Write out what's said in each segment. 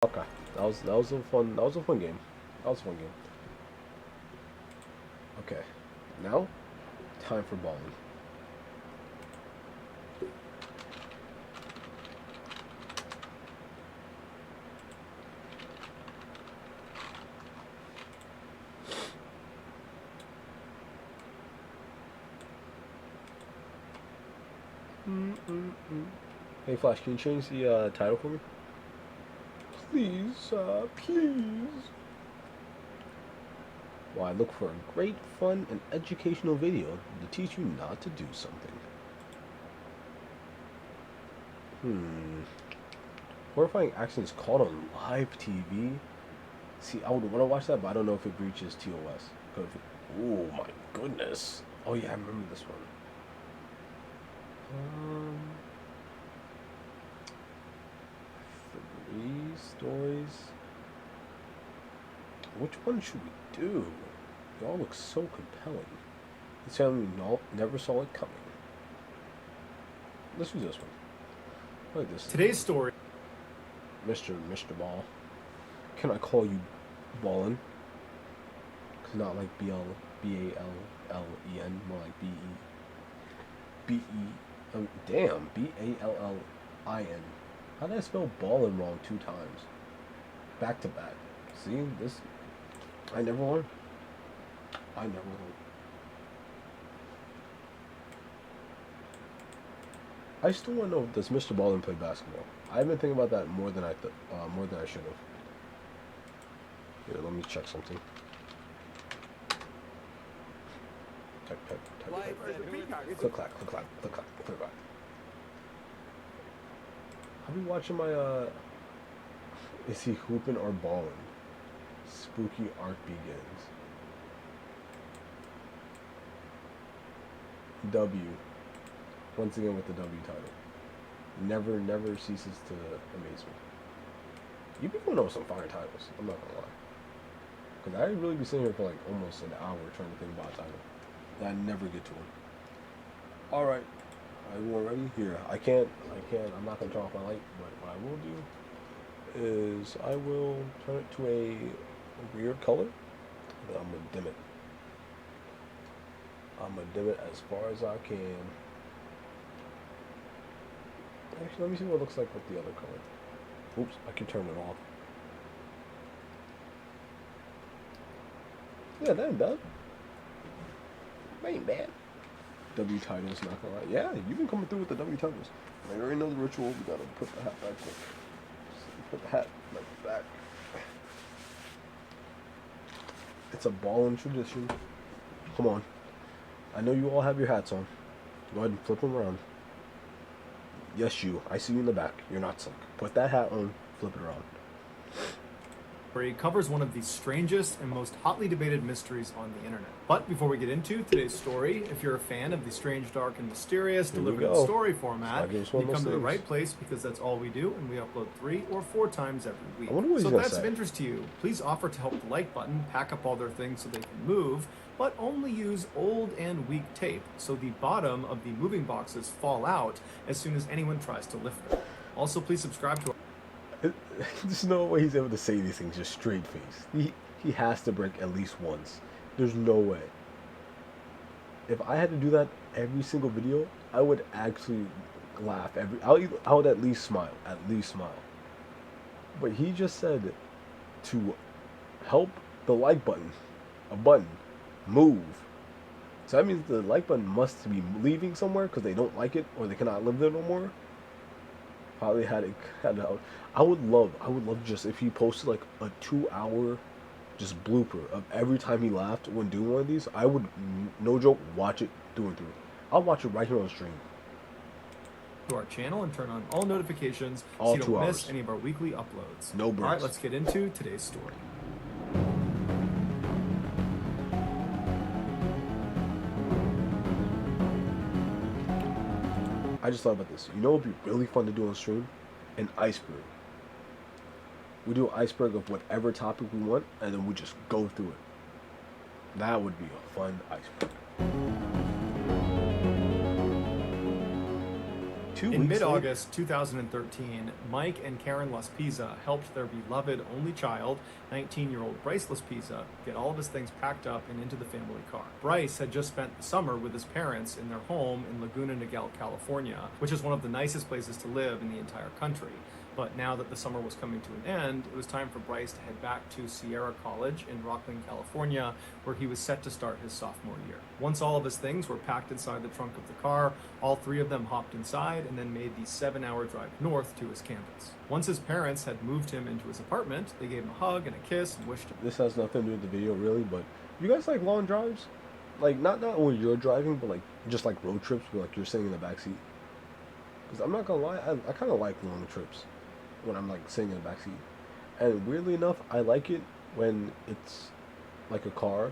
Okay, that was a fun game. That was a fun game. Okay, now time for balling. Hey Flash, can you change the title for me? Please, please. Well, I look for a great, fun, and educational video to teach you not to do something. Hmm. Horrifying accidents caught on live TV. See, I would want to watch that, but I don't know if it breaches TOS. Oh my goodness. Oh yeah, I remember this one. Um, three stories. Which one should we do? They all look so compelling. This family never saw it coming. Let's use this one. I like this. Today's story. Mr. Ball. Can I call you Ballin? Cause not like BALLEN, more like damn, BALLIN. How did I spell ballin wrong 2 times? Back to back. See, this, I never learned. I never learned. I still want to know, does Mr. Ballin play basketball? I've been thinking about that more than more than I should have. Here, let me check something. Type. Click clack. I'll be watching my is he hooping or balling? Spooky arc begins. W. Once again with the W title. Never ceases to amaze me. You've been going over some fire titles, I'm not gonna lie. Because I'd really be sitting here for like almost an hour trying to think about a title. And I never get to one. Alright. Everyone ready? Here. I'm not gonna turn off my light, but what I will do is I will turn it to a weird color. Then I'm gonna dim it. I'm gonna dim it as far as I can. Actually, let me see what it looks like with the other color. Oops, I can turn it off. Yeah, that ain't bad. That ain't bad. W titles, not gonna lie. Yeah, you've been coming through with the W titles. I already know the ritual. We gotta put the hat back. Put the hat like back. It's a ballin' tradition. Come on. I know you all have your hats on. Go ahead and flip them around. Yes, you. I see you in the back. You're not sick. Put that hat on. Flip it around. Covers one of the strangest and most hotly debated mysteries on the internet. But before we get into today's story, if you're a fan of the strange, dark, and mysterious delivered in story format, you come to the right place because that's all we do, and we upload 3 or 4 times every week. So if that's of interest to you, please offer to help the like button pack up all their things so they can move, but only use old and weak tape so the bottom of the moving boxes fall out as soon as anyone tries to lift them. Also, please subscribe to our There's no way he's able to say these things just straight face. He has to break at least once. There's no way. If I had to do that every single video, I would actually laugh. I would at least smile. At least smile. But he just said to help the like button, a button, move. So that means the like button must be leaving somewhere because they don't like it or they cannot live there no more. Probably had it out. I would love just if he posted like a 2-hour just blooper of every time he laughed when doing one of these. I would, no joke, watch it through and through. I'll watch it right here on stream. To our channel and turn on all notifications all so you don't miss any of our weekly uploads. No breaks. Alright, let's get into today's story. I just thought about this. You know what would be really fun to do on stream? An iceberg. We do an iceberg of whatever topic we want, and then we just go through it. That would be a fun iceberg. 2 In weeks. mid-August 2013, Mike and Karen Laspisa helped their beloved only child, 19-year-old Bryce Laspisa, get all of his things packed up and into the family car. Bryce had just spent the summer with his parents in their home in Laguna Niguel, California, which is one of the nicest places to live in the entire country. But now that the summer was coming to an end, it was time for Bryce to head back to Sierra College in Rocklin, California, where he was set to start his sophomore year. Once all of his things were packed inside the trunk of the car, all three of them hopped inside and then made the 7-hour drive north to his campus. Once his parents had moved him into his apartment, they gave him a hug and a kiss and wished him. This has nothing to do with the video, really, but you guys like long drives? Like, not when you're driving, but like just like road trips where like you're sitting in the backseat. Because I'm not gonna lie, I kind of like long trips when I'm like sitting in the backseat. And weirdly enough, I like it when it's like a car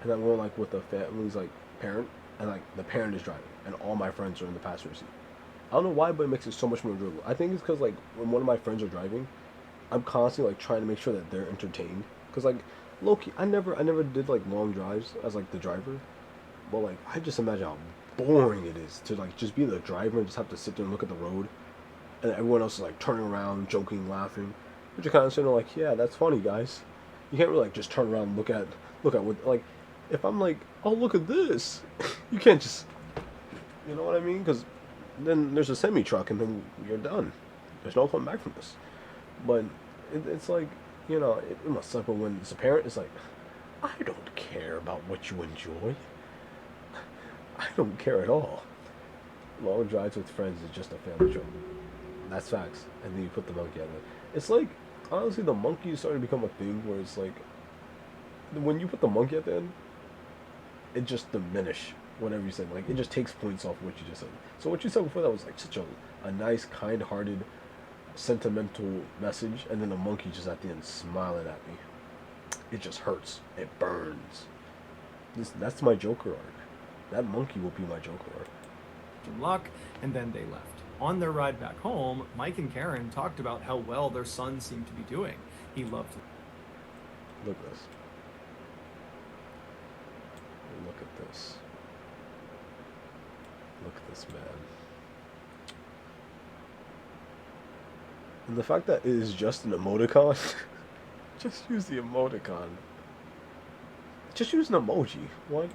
and I'm going like with a family's like parent and like the parent is driving and all my friends are in the passenger seat. I don't know why, but it makes it so much more enjoyable. I think it's because like when one of my friends are driving, I'm constantly like trying to make sure that they're entertained. Cause like low-key, I never did like long drives as like the driver, but like I just imagine how boring it is to like just be the driver and just have to sit there and look at the road, and everyone else is like turning around, joking, laughing. But you're kind of sitting there like, yeah, that's funny, guys. You can't really like just turn around and look at what like if I'm like, oh look at this, you can't just, you know what I mean? Because then there's a semi truck and then you're done. There's no coming back from this. But it's like, you know, it must suck. But when it's a parent, it's like, I don't care about what you enjoy. I don't care at all. Long drives with friends is just a family trip. That's facts. And then you put the monkey on it. It's like, honestly, the monkey is starting to become a thing where it's like, when you put the monkey at the end, it just diminish whatever you said. Like, it just takes points off what you just said. So what you said before, that was like such a nice, kind-hearted, sentimental message, and then the monkey just at the end smiling at me. It just hurts. It burns. That's my Joker arc. That monkey will be my Joker arc. Luck, and then they left. On their ride back home, Mike and Karen talked about how well their son seemed to be doing. He loved it. Look at this. Look at this. Look at this, man. And the fact that it is just an emoticon, just use the emoticon. Just use an emoji. What?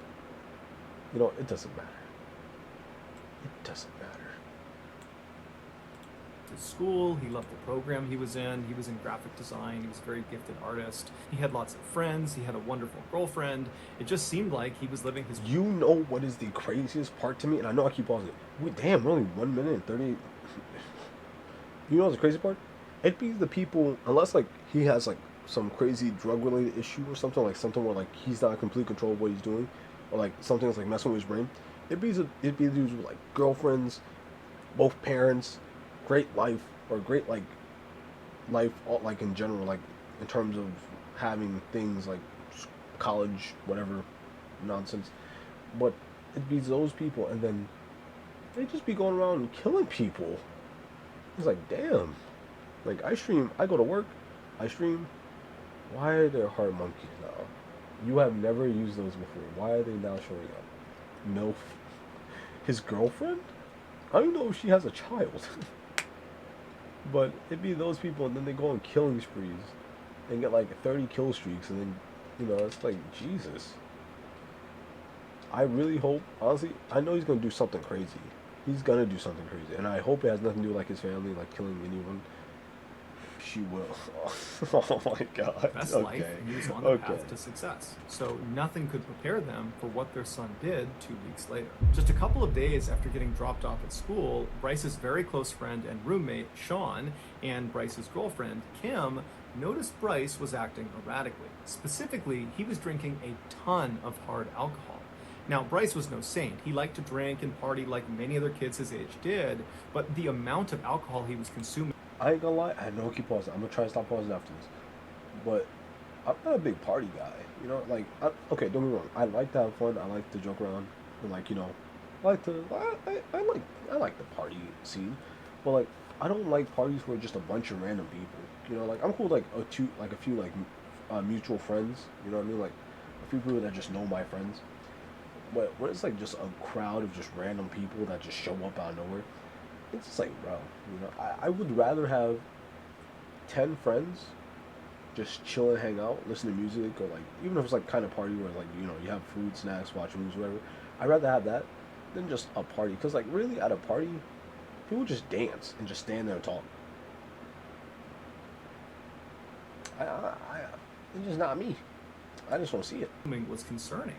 You know, it doesn't matter. It doesn't matter. To school, he loved the program he was in. He was in graphic design. He was a very gifted artist. He had lots of friends. He had a wonderful girlfriend. It just seemed like he was living his... You know what is the craziest part to me? And I know I keep pausing it. Damn, we're only 1 minute and 38. You know what's the crazy part? It'd be the people, unless like he has like some crazy drug related issue or something, like something where like he's not in complete control of what he's doing, or like something that's like messing with his brain. It'd be dudes with like girlfriends, both parents, great life, or great like life, like in general, like in terms of having things like college, whatever nonsense. But it'd be those people, and then they'd just be going around and killing people. It's like, damn. Like, I go to work, I stream. Why are there heart monkeys now? You have never used those before. Why are they now showing up? MILF. His girlfriend? I don't know if she has a child. But it'd be those people, and then they go on killing sprees and get like 30 kill streaks, and then, you know, it's like, Jesus. I really hope, honestly, I know he's gonna do something crazy. He's gonna do something crazy, and I hope it has nothing to do with like his family, like killing anyone. She will. Oh my God. Best life, and he was on the path to success. So nothing could prepare them for what their son did 2 weeks later. Just a couple of days after getting dropped off at school, Bryce's very close friend and roommate, Sean, and Bryce's girlfriend, Kim, noticed Bryce was acting erratically. Specifically, he was drinking a ton of hard alcohol. Now, Bryce was no saint. He liked to drink and party like many other kids his age did, but the amount of alcohol he was consuming... I ain't gonna lie, I know I keep pausing. I'm gonna try to stop pausing after this. But I'm not a big party guy. You know, like, okay, don't get me wrong. I like to have fun. I like to joke around. And like, you know, I like the party scene. But like, I don't like parties where just a bunch of random people. You know, like, I'm cool with like a few mutual friends. You know what I mean? Like a few people that just know my friends. But when it's like just a crowd of just random people that just show up out of nowhere, it's just like, bro, I would rather have 10 friends just chill and hang out, listen to music, or like even if it's like kind of party where like you have food, snacks, watch movies, whatever. I'd rather have that than just a party, because like really at a party, people just dance and just stand there and talk. It's just not me. I just don't see it. Was concerning.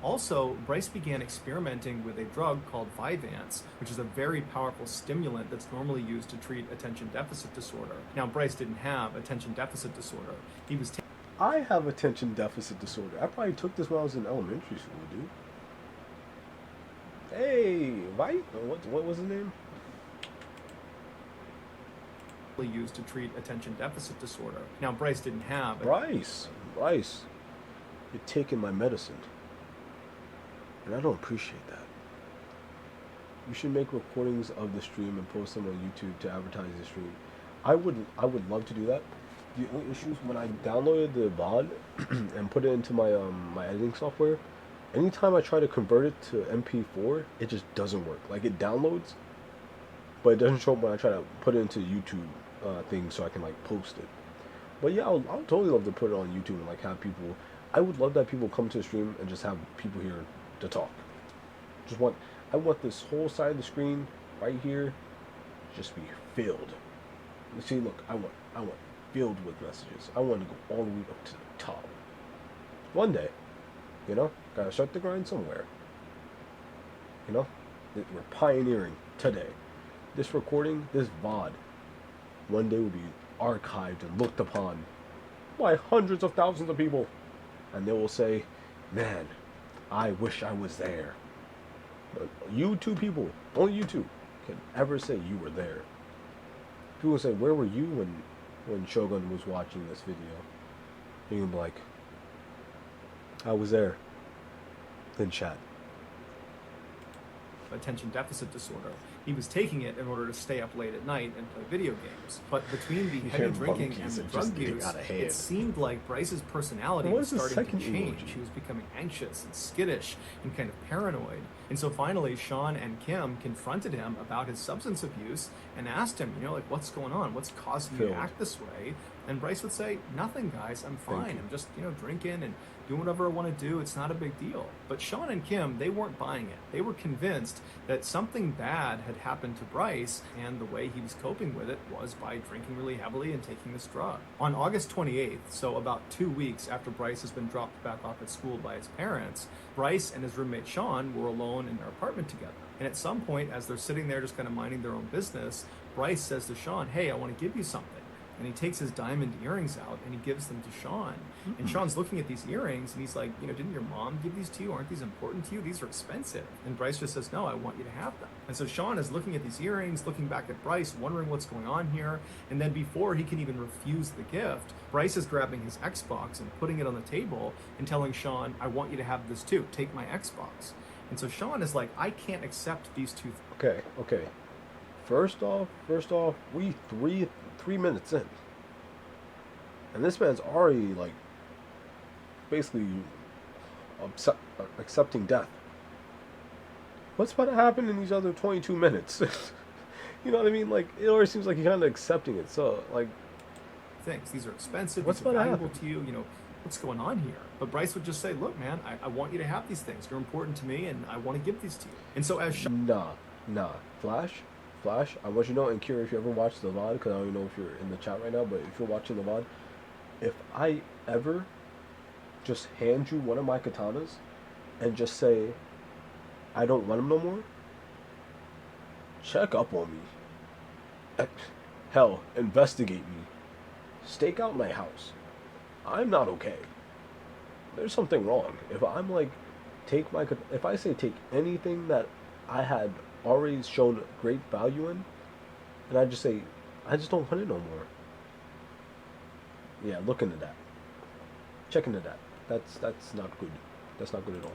Also, Bryce began experimenting with a drug called Vyvanse, which is a very powerful stimulant that's normally used to treat attention deficit disorder. Now, Bryce didn't have attention deficit disorder. He was I have attention deficit disorder. I probably took this when I was in elementary school, dude. Hey, what was his name? used to treat attention deficit disorder. Now, Bryce didn't have. Bryce, you're taking my medicine. And I don't appreciate that. You should make recordings of the stream and post them on YouTube to advertise the stream. I would love to do that. The only issue is when I downloaded the VOD and put it into my my editing software, anytime I try to convert it to MP4, it just doesn't work. Like it downloads, but it doesn't show up when I try to put it into YouTube thing so I can like post it. But yeah, I would totally love to put it on YouTube and like have people. I would love that people come to the stream and just have people here to talk. I want this whole side of the screen right here just be filled. You see, look, I want filled with messages. I want to go all the way up to the top. One day, gotta start the grind somewhere. We're pioneering today. This recording, this VOD, one day will be archived and looked upon by hundreds of thousands of people, and they will say, "Man, I wish I was there." But you two people, only you two, can ever say you were there. People say, "Where were you when Shogun was watching this video?" And you'll be like, "I was there." Then chat. Attention deficit disorder. He was taking it in order to stay up late at night and play video games. But between the heavy drinking and the drug use, it seemed like Bryce's personality was starting to change. He was becoming anxious and skittish and kind of paranoid. And so finally, Sean and Kim confronted him about his substance abuse and asked him, what's going on? What's causing you to act this way? And Bryce would say, "Nothing, guys. I'm fine. I'm just, drinking and doing whatever I want to do. It's not a big deal." But Sean and Kim, they weren't buying it. They were convinced that something bad had happened to Bryce, and the way he was coping with it was by drinking really heavily and taking this drug. On August 28th, so about 2 weeks after Bryce has been dropped back off at school by his parents, Bryce and his roommate Sean were alone in their apartment together. And at some point, as they're sitting there just kind of minding their own business, Bryce says to Sean, "Hey, I want to give you something." And he takes his diamond earrings out and he gives them to Sean. Mm-hmm. And Sean's looking at these earrings and he's like, "Didn't your mom give these to you? Aren't these important to you? These are expensive." And Bryce just says, "No, I want you to have them." And so Sean is looking at these earrings, looking back at Bryce, wondering what's going on here. And then before he can even refuse the gift, Bryce is grabbing his Xbox and putting it on the table and telling Sean, "I want you to have this too. Take my Xbox." And so Sean is like, "I can't accept these two things." Okay. First off, we three minutes in, and this man's already like basically accepting death. What's about to happen in these other 22 minutes? You know what I mean? Like it already seems like he's kind of accepting it. So like, things. These are expensive. What's these are valuable to you. What's going on here? But Bryce would just say, "Look, man, I want you to have these things. You're important to me, and I want to give these to you." And so as Nah, Flash, I want you to know, and Kira, if you ever watch the VOD, because I don't even know if you're in the chat right now, but if you're watching the VOD, if I ever just hand you one of my katanas and just say, "I don't want them no more," check up on me. Hell, investigate me. Stake out my house. I'm not okay. There's something wrong. If I'm like, if I say take anything that I had already shown great value in, and I just say, "I just don't want it no more." Yeah, look into that. Check into that. That's not good. That's not good at all.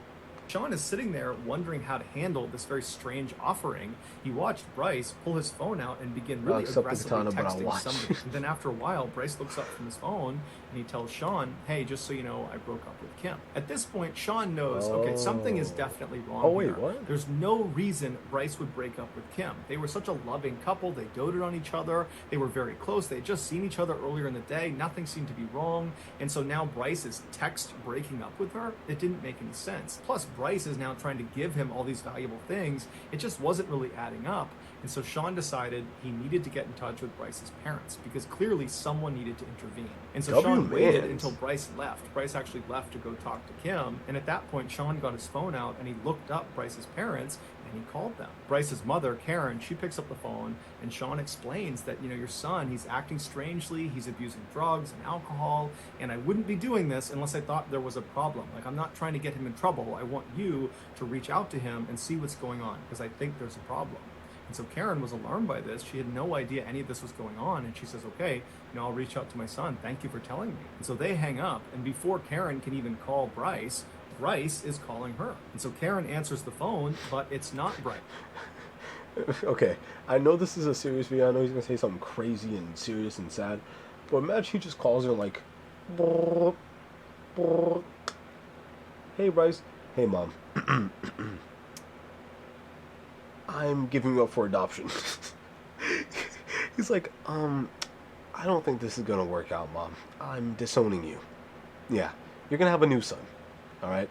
Sean is sitting there wondering how to handle this very strange offering. He watched Bryce pull his phone out and begin really aggressively texting somebody. And then after a while, Bryce looks up from his phone and he tells Sean, hey, just so you know, I broke up with Kim. At this point, Sean knows, okay, something is definitely wrong here. What? There's no reason Bryce would break up with Kim. They were such a loving couple. They doted on each other. They were very close. They had just seen each other earlier in the day. Nothing seemed to be wrong. And so now Bryce is text breaking up with her. It didn't make any sense. Plus, Bryce is now trying to give him all these valuable things. It just wasn't really adding up. And so Sean decided he needed to get in touch with Bryce's parents because clearly someone needed to intervene. And so Sean waited until Bryce left. Bryce actually left to go talk to Kim. And at that point, Sean got his phone out and he looked up Bryce's parents and he called them. Bryce's mother, Karen, she picks up the phone and Sean explains that, your son, he's acting strangely, he's abusing drugs and alcohol, and I wouldn't be doing this unless I thought there was a problem. Like, I'm not trying to get him in trouble. I want you to reach out to him and see what's going on because I think there's a problem. And so Karen was alarmed by this. She had no idea any of this was going on. And she says, okay, I'll reach out to my son. Thank you for telling me. And so they hang up. And before Karen can even call Bryce, Bryce is calling her. And so Karen answers the phone, but it's not Bryce. Okay, I know this is a serious video. I know he's going to say something crazy and serious and sad. But imagine he just calls her like, hey, Bryce. Hey, Mom. I'm giving you up for adoption. He's like, I don't think this is gonna work out, Mom. I'm disowning you. Yeah, you're gonna have a new son. Alright?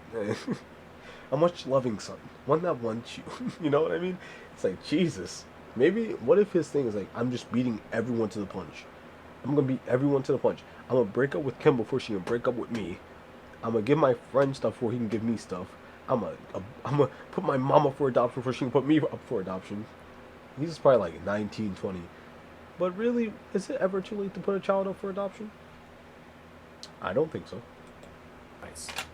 A much loving son. One that wants you. You know what I mean? It's like, Jesus. Maybe, what if his thing is like, I'm just beating everyone to the punch. I'm gonna beat everyone to the punch. I'm gonna break up with Kim before she can break up with me. I'm gonna give my friend stuff before he can give me stuff. I'm gonna put my mama for adoption before she can put me up for adoption. He's probably like 19, 20. But really, is it ever too late to put a child up for adoption? I don't think so.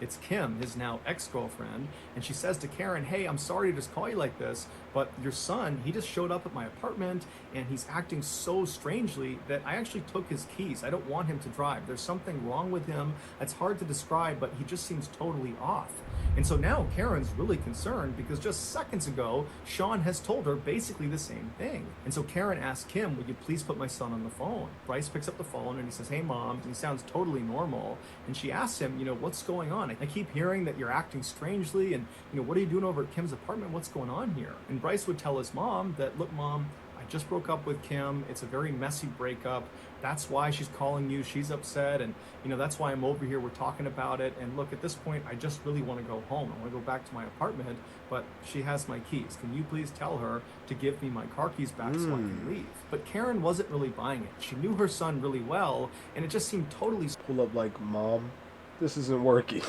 It's Kim, his now ex-girlfriend, and she says to Karen, hey, I'm sorry to just call you like this, but your son, he just showed up at my apartment and he's acting so strangely that I actually took his keys. I don't want him to drive. There's something wrong with him. It's hard to describe, but he just seems totally off. And so now Karen's really concerned because just seconds ago, Sean has told her basically the same thing. And so Karen asks Kim, would you please put my son on the phone? Bryce picks up the phone and he says, hey, Mom, and he sounds totally normal. And she asks him, what's going on? I keep hearing that you're acting strangely and, what are you doing over at Kim's apartment? What's going on here? And Bryce would tell his mom that, look, Mom, I just broke up with Kim. It's a very messy breakup. That's why she's calling you. She's upset. And, that's why I'm over here. We're talking about it. And look, at this point, I just really want to go home. I want to go back to my apartment, but she has my keys. Can you please tell her to give me my car keys back so I can leave? But Karen wasn't really buying it. She knew her son really well, and it just seemed totally... Pull up like, Mom, this isn't working.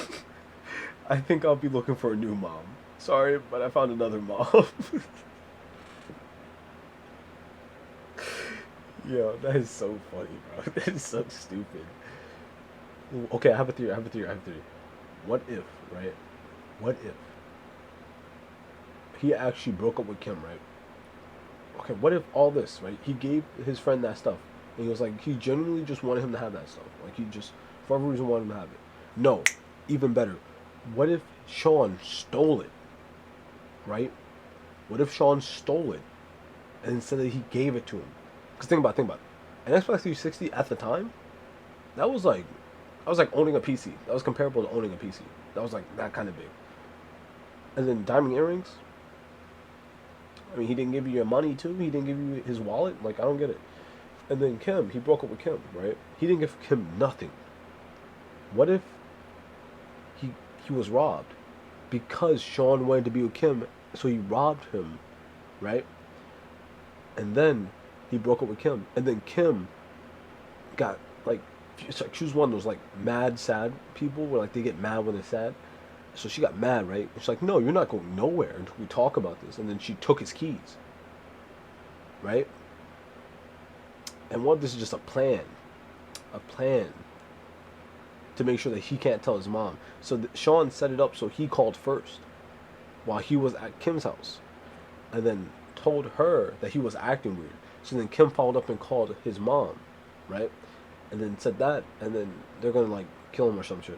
I think I'll be looking for a new mom. Sorry, but I found another mom. Yo, that is so funny, bro. That is so stupid. Okay, I have a theory. What if, right? What if he actually broke up with Kim, right? Okay, what if all this, right? He gave his friend that stuff. And he was like, he genuinely just wanted him to have that stuff. Like, he just, for whatever reason, wanted him to have it. No, even better. What if Sean stole it, right? What if Sean stole it and instead of he gave it to him? Because think about it. An Xbox 360 at the time, that was like owning a PC. That was comparable to owning a PC. That was like that kind of big. And then diamond earrings. I mean, he didn't give you your money too. He didn't give you his wallet. Like, I don't get it. And then Kim, he broke up with Kim, right? He didn't give Kim nothing. What if he was robbed because Sean wanted to be with Kim, so he robbed him, right? And then he broke up with Kim, and then Kim got like, she was one of those like mad sad people where like they get mad when they're sad. So she got mad, right? She's like, no, you're not going nowhere until we talk about this. And then she took his keys, right? And what if this is just a plan to make sure that he can't tell his mom. So Sean set it up so he called first while he was at Kim's house, and then told her that he was acting weird. So then Kim followed up and called his mom, right? And then said that, and then they're gonna like kill him or some shit.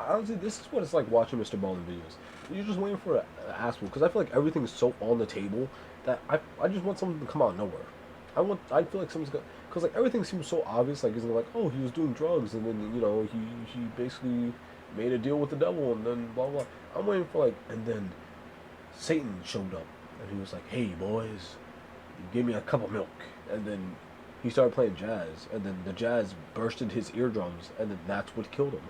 Honestly, this is what it's like watching Mr. Ballen videos. You're just waiting for an asshole because I feel like everything's so on the table that I just want something to come out of nowhere. I feel like someone's gonna because like everything seems so obvious. Like isn't like oh he was doing drugs and then he basically made a deal with the devil and then blah blah. I'm waiting for like and then Satan showed up and he was like hey boys, give me a cup of milk and then he started playing jazz and then the jazz bursted his eardrums and then that's what killed him.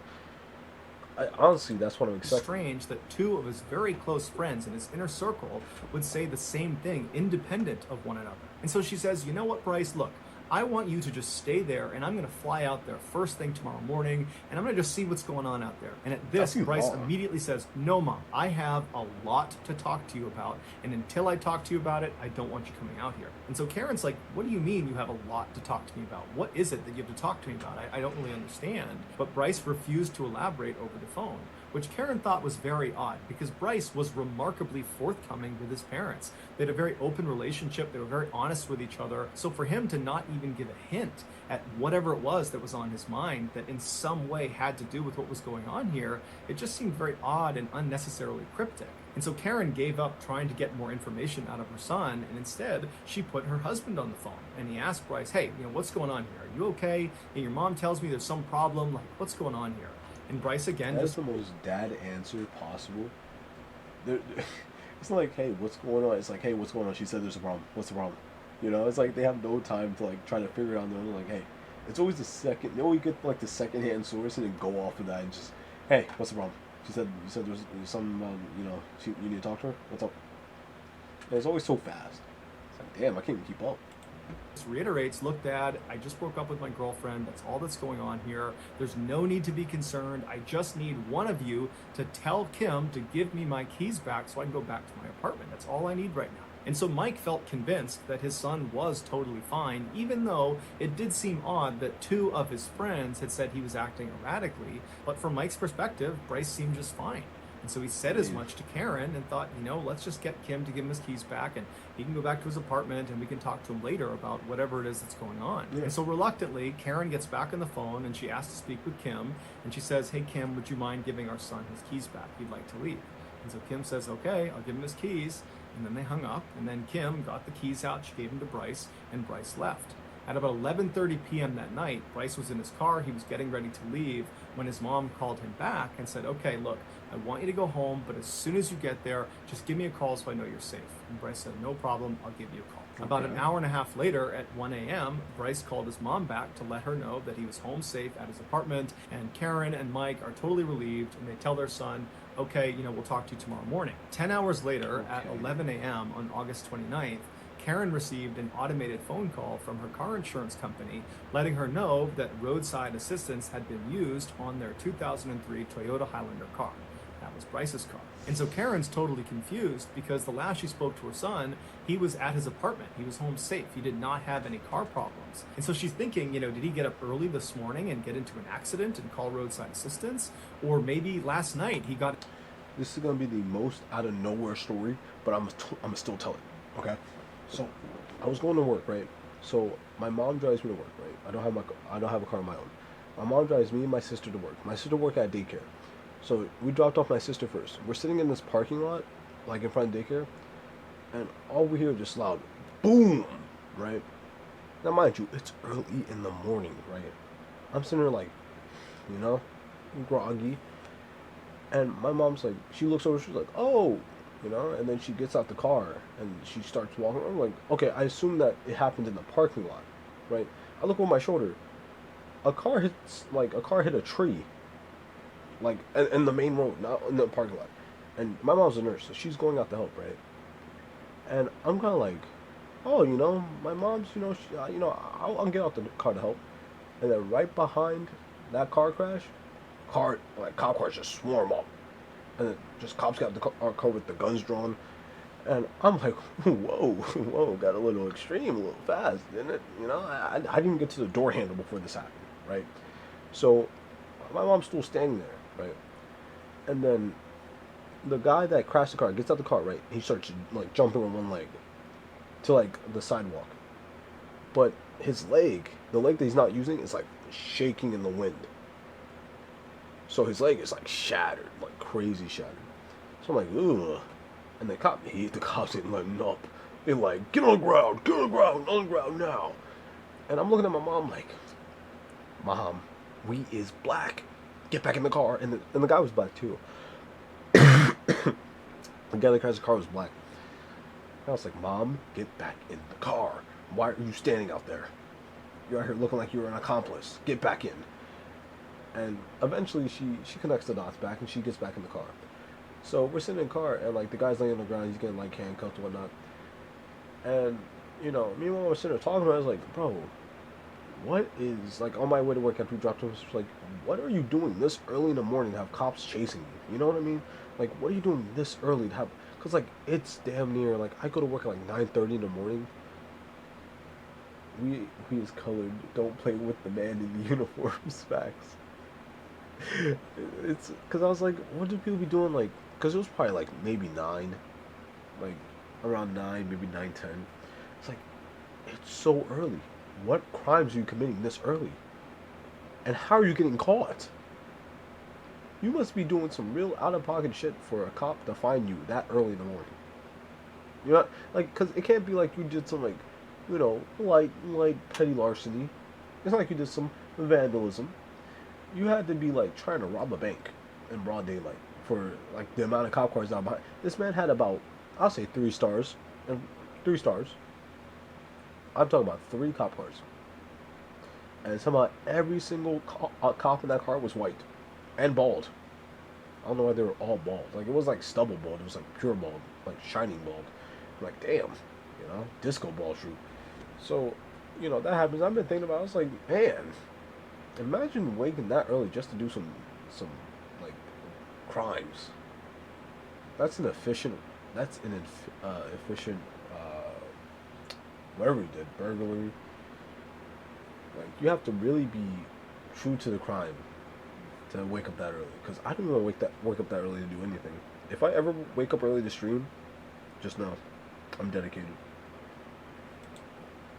Honestly, that's what I'm expecting. Strange that two of his very close friends in his inner circle would say the same thing, independent of one another. And so she says, you know what, Bryce, look, I want you to just stay there, and I'm going to fly out there first thing tomorrow morning, and I'm going to just see what's going on out there. And at this, Bryce immediately says, no, Mom, I have a lot to talk to you about, and until I talk to you about it, I don't want you coming out here. And so Karen's like, what do you mean you have a lot to talk to me about? What is it that you have to talk to me about? I don't really understand. But Bryce refused to elaborate over the phone, which Karen thought was very odd because Bryce was remarkably forthcoming with his parents. They had a very open relationship. They were very honest with each other. So for him to not even give a hint at whatever it was that was on his mind that in some way had to do with what was going on here, it just seemed very odd and unnecessarily cryptic. And so Karen gave up trying to get more information out of her son, and instead she put her husband on the phone. And he asked Bryce, hey, what's going on here? Are you okay? Your mom tells me there's some problem. Like, what's going on here? And Bryce again That's the most dad answer possible. It's not like, hey, what's going on? It's like, hey, what's going on? She said there's a problem. What's the problem? It's like they have no time to like try to figure it out on their own. Like, hey, it's always the second. They always get like the second hand source and then go off of that and just, hey, what's the problem? She said, you said there's some, you need to talk to her. What's up? And it's always so fast. It's like, damn, I can't even keep up. Reiterates, look, Dad, I just broke up with my girlfriend. That's all that's going on here. There's no need to be concerned. I just need one of you to tell Kim to give me my keys back so I can go back to my apartment. That's all I need right now. And so Mike felt convinced that his son was totally fine, even though it did seem odd that two of his friends had said he was acting erratically. But from Mike's perspective, Bryce seemed just fine. And so he said as much to Karen and thought, let's just get Kim to give him his keys back and he can go back to his apartment and we can talk to him later about whatever it is that's going on. Yeah. And so reluctantly, Karen gets back on the phone and she asks to speak with Kim. And she says, hey, Kim, would you mind giving our son his keys back? He'd like to leave. And so Kim says, okay, I'll give him his keys. And then they hung up. And then Kim got the keys out. She gave them to Bryce and Bryce left. At about 11:30 p.m. that night, Bryce was in his car. He was getting ready to leave when his mom called him back and said, okay, look, I want you to go home, but as soon as you get there, just give me a call so I know you're safe. And Bryce said, no problem, I'll give you a call. Okay. About an hour and a half later at 1 a.m., Bryce called his mom back to let her know that he was home safe at his apartment, and Karen and Mike are totally relieved, and they tell their son, okay, we'll talk to you tomorrow morning. 10 hours later, at 11 a.m. on August 29th, Karen received an automated phone call from her car insurance company letting her know that roadside assistance had been used on their 2003 Toyota Highlander car. That was Bryce's car. And so Karen's totally confused because the last she spoke to her son, he was at his apartment. He was home safe. He did not have any car problems. And so she's thinking, did he get up early this morning and get into an accident and call roadside assistance? Or maybe last night he got... This is going to be the most out of nowhere story, but I'm going to still tell it, okay? So, I was going to work, right? So, my mom drives me to work, right? I don't have a car of my own. My mom drives me and my sister to work. My sister works at daycare. So, we dropped off my sister first. We're sitting in this parking lot, like in front of daycare, and all we hear is just loud, boom, right? Now, mind you, it's early in the morning, right? I'm sitting there like, groggy. And my mom's like, she looks over, she's like, oh, and then she gets out the car and she starts walking. I'm like, okay, I assume that it happened in the parking lot, right? I look over my shoulder. A car hit a tree, like in the main road, not in the parking lot. And my mom's a nurse, so she's going out to help, right? And I'm kind of like, oh, my mom's, I'll get out the car to help. And then right behind that car crash, cop cars just swarm up. And then just cops got our car with the guns drawn. And I'm like, whoa, got a little extreme, a little fast, didn't it? I didn't even get to the door handle before this happened, right? So my mom's still standing there, right? And then the guy that crashed the car gets out the car, right? He starts like jumping on one leg to like the sidewalk. But his leg, the leg that he's not using, is like shaking in the wind. So his leg is like shattered, like crazy shattered. So I'm like, ugh. And the cops didn't let him up. They're like, get on the ground, on the ground now. And I'm looking at my mom like, Mom, we is black. Get back in the car. And the guy was black too. The guy that crashed the car was black. I was like, Mom, get back in the car. Why are you standing out there? You're out here looking like you're an accomplice. Get back in. And eventually she connects the dots back and she gets back in the car. So we're sitting in the car and like the guy's laying on the ground, he's getting like handcuffed and whatnot. And, you know, me and my mom were sitting there talking about it. I was like, bro, what is, like, on my way to work after we dropped him, I was like, what are you doing this early in the morning to have cops chasing you? You know what I mean? Like, what are you doing this early to have, because, like, it's damn near, like, I go to work at, like, 9:30 in the morning. We as colored don't play with the man in the uniforms, facts. It's, because I was like, what do people be doing, like, because it was probably, like, maybe 9, like, around 9, maybe 9:10. It's like, it's so early. What crimes are you committing this early? And how are you getting caught? You must be doing some real out-of-pocket shit for a cop to find you that early in the morning. You know, like, because it can't be like you did some, like, you know, light petty larceny. It's not like you did some vandalism. You had to be, like, trying to rob a bank in broad daylight for, like, the amount of cop cars out behind. This man had about, I'll say 3 stars. And 3 stars. I'm talking about 3 cop cars. And somehow every single cop in that car was white. And bald. I don't know why they were all bald. Like, it was like stubble bald. It was like pure bald. Like shining bald. I'm like, damn. You know? Disco bald shoot. So, you know, that happens. I've been thinking about it. I was like, man. Imagine waking that early just to do some like, crimes. That's an efficient... That's an efficient... whatever you did. Burglary. Like, you have to really be true to the crime to wake up that early. Because I don't even wake up that early to do anything. If I ever wake up early to stream, just know I'm dedicated.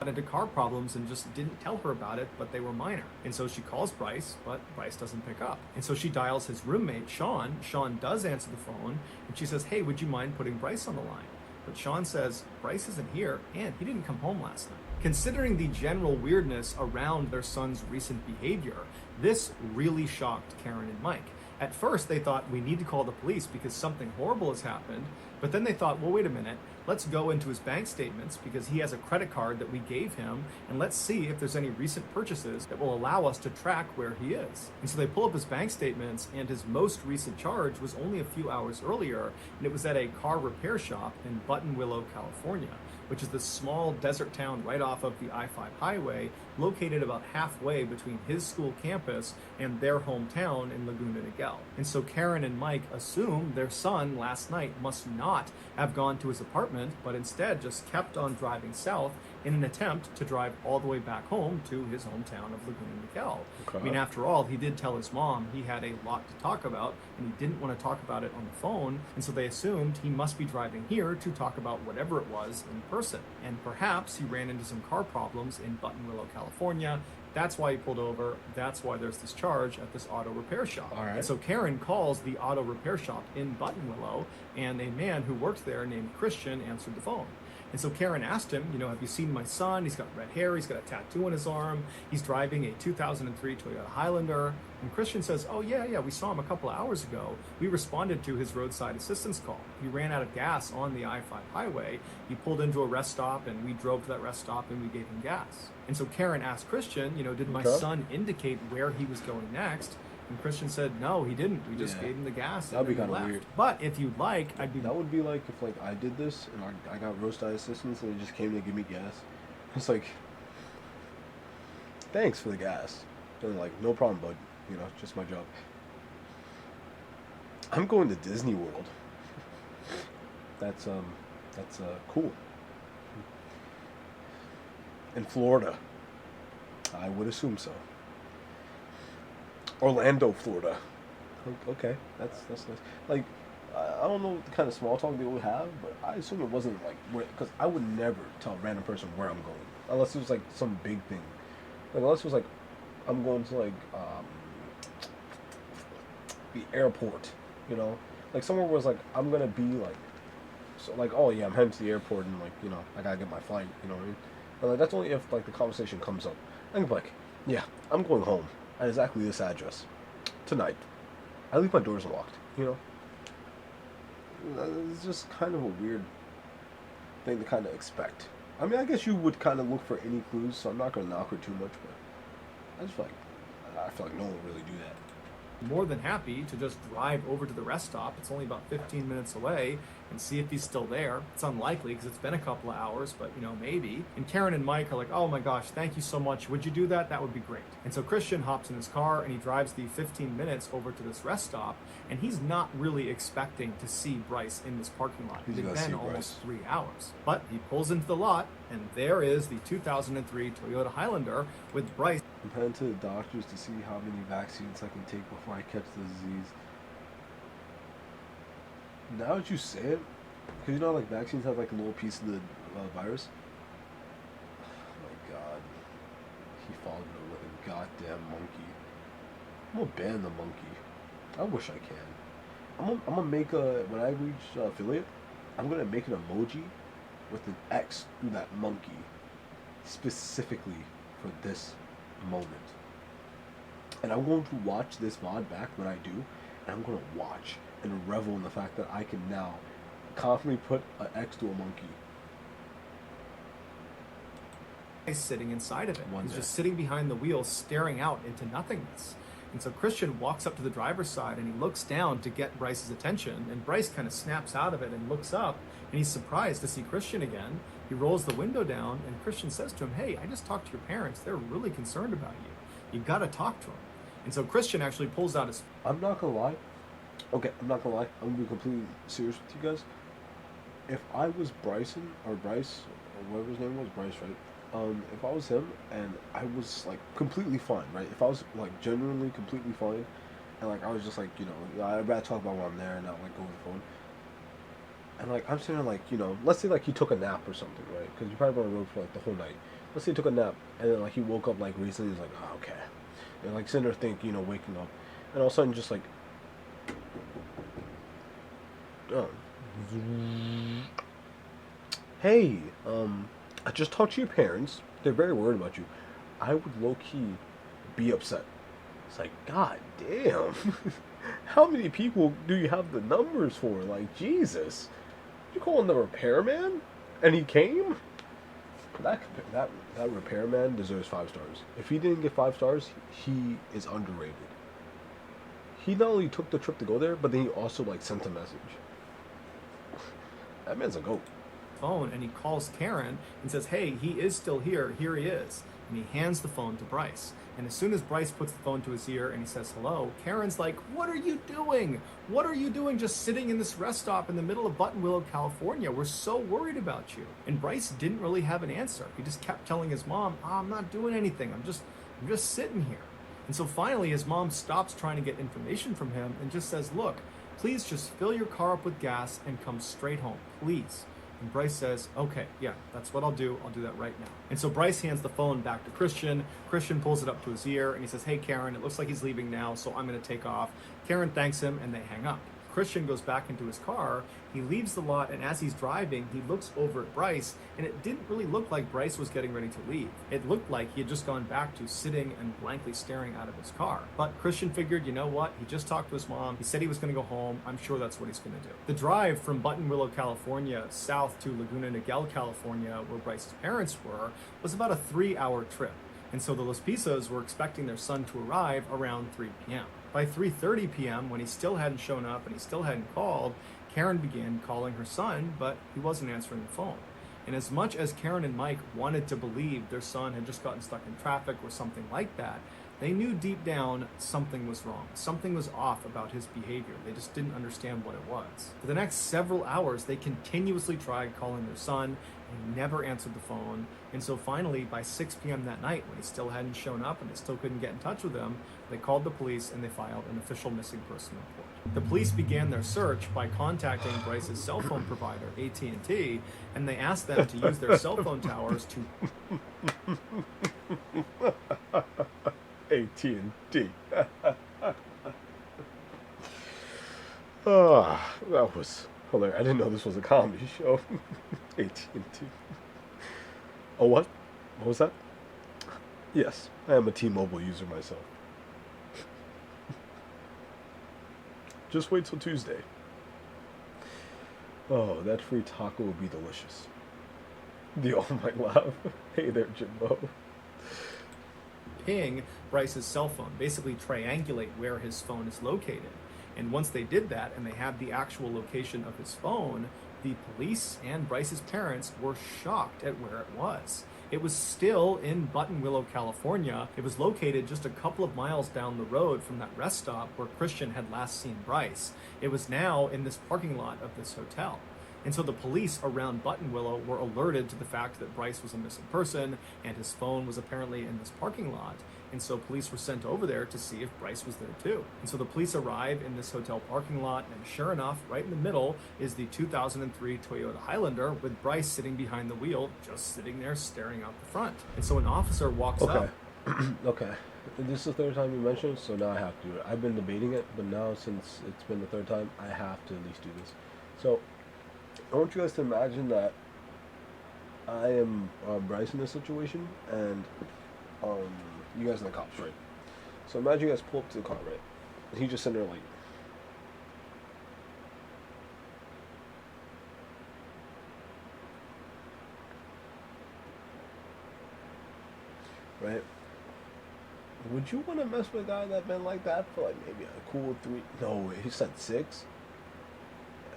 Into car problems and just didn't tell her about it, but they were minor. And so she calls Bryce, but Bryce doesn't pick up. And so she dials his roommate, Sean. Sean does answer the phone, and she says, hey, would you mind putting Bryce on the line? But Sean says, Bryce isn't here, and he didn't come home last night. Considering the general weirdness around their son's recent behavior, this really shocked Karen and Mike. At first, they thought, we need to call the police because something horrible has happened. But then they thought, well, wait a minute. Let's go into his bank statements because he has a credit card that we gave him, and let's see if there's any recent purchases that will allow us to track where he is. And so they pull up his bank statements, and his most recent charge was only a few hours earlier, and it was at a car repair shop in Buttonwillow, California, which is this small desert town right off of the I-5 highway, located about halfway between his school campus and their hometown in Laguna Niguel. And so Karen and Mike assume their son last night must not have gone to his apartment, but instead just kept on driving south in an attempt to drive all the way back home to his hometown of Laguna Niguel. Okay. I mean, after all, he did tell his mom he had a lot to talk about, and he didn't want to talk about it on the phone, and so they assumed he must be driving here to talk about whatever it was in person. And perhaps he ran into some car problems in Buttonwillow, California. That's why he pulled over. That's why there's this charge at this auto repair shop. All right. And so Karen calls the auto repair shop in Buttonwillow, and a man who worked there named Christian answered the phone. And so Karen asked him, you know, have you seen my son? He's got red hair. He's got a tattoo on his arm. He's driving a 2003 Toyota Highlander. And Christian says, oh, yeah, we saw him a couple of hours ago. We responded to his roadside assistance call. He ran out of gas on the I-5 highway. He pulled into a rest stop, and we drove to that rest stop, and we gave him gas. And so Karen asked Christian, you know, did my son indicate where he was going next? And Christian said, no, he didn't. We just gave him the gas. That'd be kind of weird. But if you'd like, That would be like if, like, I did this and I got roadside assistance and they just came to give me gas. It's like, thanks for the gas. And like, no problem, bud. You know, just my job. I'm going to Disney World. That's cool. In Florida. I would assume so. Orlando, Florida. Okay, that's nice. Like, I don't know what kind of small talk they would have, but I assume it wasn't like because I would never tell a random person where I'm going unless it was like some big thing. Like unless it was like I'm going to like the airport, you know, like somewhere where it's like I'm gonna be like, so like, oh yeah, I'm heading to the airport and like, you know, I gotta get my flight, you know what I mean? But like that's only if like the conversation comes up. I can be like, yeah, I'm going home at exactly this address tonight. I leave my doors unlocked, you know. It's just kind of a weird thing to kind of expect. I mean, I guess you would kind of look for any clues, so I'm not gonna knock her too much, but I feel like no one would really do that. More than happy to just drive over to the rest stop. It's only about 15 minutes away, and see if he's still there. It's unlikely because it's been a couple of hours, but you know, maybe. And Karen and Mike are like, oh my gosh, thank you so much. Would you do that? That would be great. And so Christian hops in his car and he drives the 15 minutes over to this rest stop, and he's not really expecting to see Bryce in this parking lot. It's been almost 3 hours. But he pulls into the lot, and there is the 2003 Toyota Highlander with Bryce. I'm heading to the doctors to see how many vaccines I can take before I catch the disease. Now that you say it, because you know, like vaccines have like a little piece of the virus. Oh my god, he followed me with a goddamn monkey. I'm gonna ban the monkey. I wish I can. I'm gonna make a, when I reach affiliate, I'm gonna make an emoji with an X through that monkey, specifically for this moment. And I'm going to watch this VOD back when I do, and I'm going to watch and revel in the fact that I can now confidently put an X to a monkey. He's sitting inside of it. He's just sitting behind the wheel, staring out into nothingness. And so Christian walks up to the driver's side and he looks down to get Bryce's attention, and Bryce kind of snaps out of it and looks up, and he's surprised to see Christian again. He rolls the window down, and Christian says to him, hey, I just talked to your parents. They're really concerned about you. You've got to talk to them. And so Christian actually pulls out his... I'm not going to lie. Okay, I'm not going to lie. I'm going to be completely serious with you guys. If I was Bryson, or Bryce, or whatever his name was, Bryce, right? If I was him and I was like completely fine, right? If I was like genuinely completely fine, and like I was just like, you know, I'd rather talk about when I'm there and not like go over the phone. And like I'm sitting there like, you know, let's say like he took a nap or something, right? Because you probably been on the road for like the whole night. Let's say he took a nap and then like he woke up like recently. He's like, oh, okay, and like sitting there thinking, you know, waking up, and all of a sudden just like, oh, hey, I just talked to your parents. They're very worried about you. I would low-key be upset. It's like, god damn. How many people do you have the numbers for? Like, Jesus. You calling the repairman? And he came? That repairman deserves 5 stars. If he didn't get 5 stars, he is underrated. He not only took the trip to go there, but then he also, like, sent a message. That man's a goat. Phone, and he calls Karen and says, hey, he is still here he is, and he hands the phone to Bryce. And as soon as Bryce puts the phone to his ear and he says hello, Karen's like, what are you doing just sitting in this rest stop in the middle of Buttonwillow, California? We're so worried about you. And Bryce didn't really have an answer. He just kept telling his mom, I'm not doing anything, I'm just sitting here. And so finally his mom stops trying to get information from him and just says, look, please just fill your car up with gas and come straight home, please. And Bryce says, okay, yeah, that's what I'll do. I'll do that right now. And so Bryce hands the phone back to Christian. Christian pulls it up to his ear and he says, hey, Karen, it looks like he's leaving now, so I'm going to take off. Karen thanks him and they hang up. Christian goes back into his car, he leaves the lot, and as he's driving, he looks over at Bryce, and it didn't really look like Bryce was getting ready to leave. It looked like he had just gone back to sitting and blankly staring out of his car. But Christian figured, you know what, he just talked to his mom, he said he was going to go home, I'm sure that's what he's going to do. The drive from Buttonwillow, California, south to Laguna Niguel, California, where Bryce's parents were, was about a 3-hour trip. And so the Los Pisos were expecting their son to arrive around 3 p.m. By 3:30 p.m., when he still hadn't shown up and he still hadn't called, Karen began calling her son, but he wasn't answering the phone. And as much as Karen and Mike wanted to believe their son had just gotten stuck in traffic or something like that, they knew deep down something was wrong. Something was off about his behavior. They just didn't understand what it was. For the next several hours, they continuously tried calling their son, and he never answered the phone. And so finally, by 6 p.m. that night, when he still hadn't shown up and they still couldn't get in touch with him, they called the police and they filed an official missing person report. The police began their search by contacting Bryce's cell phone provider, AT&T, and they asked them to use their cell phone towers to... AT&T. That was hilarious. I didn't know this was a comedy show. AT&T. Oh, what? What was that? Yes, I am a T-Mobile user myself. Just wait till Tuesday. Oh, that free taco will be delicious. The all might laugh. Hey there, Jimbo. Ping Bryce's cell phone, basically triangulate where his phone is located. And once they did that and they had the actual location of his phone, the police and Bryce's parents were shocked at where it was. It was still in Buttonwillow, California. It was located just a couple of miles down the road from that rest stop where Christian had last seen Bryce. It was now in this parking lot of this hotel. And so the police around Buttonwillow were alerted to the fact that Bryce was a missing person and his phone was apparently in this parking lot. And so police were sent over there to see if Bryce was there too. And so the police arrive in this hotel parking lot, and sure enough, right in the middle is the 2003 Toyota Highlander with Bryce sitting behind the wheel, just sitting there staring out the front. And so an officer walks up. Okay. This is the third time you mentioned it, so now I have to do it. I've been debating it, but now since it's been the third time, I have to at least do this. So I want you guys to imagine that I am Bryce in this situation, and you guys are the cops, right? So imagine you guys pull up to the car, right? And he's just sitting there like, right? Would you want to mess with a guy that been like that for like maybe a cool 3? No, he said 6,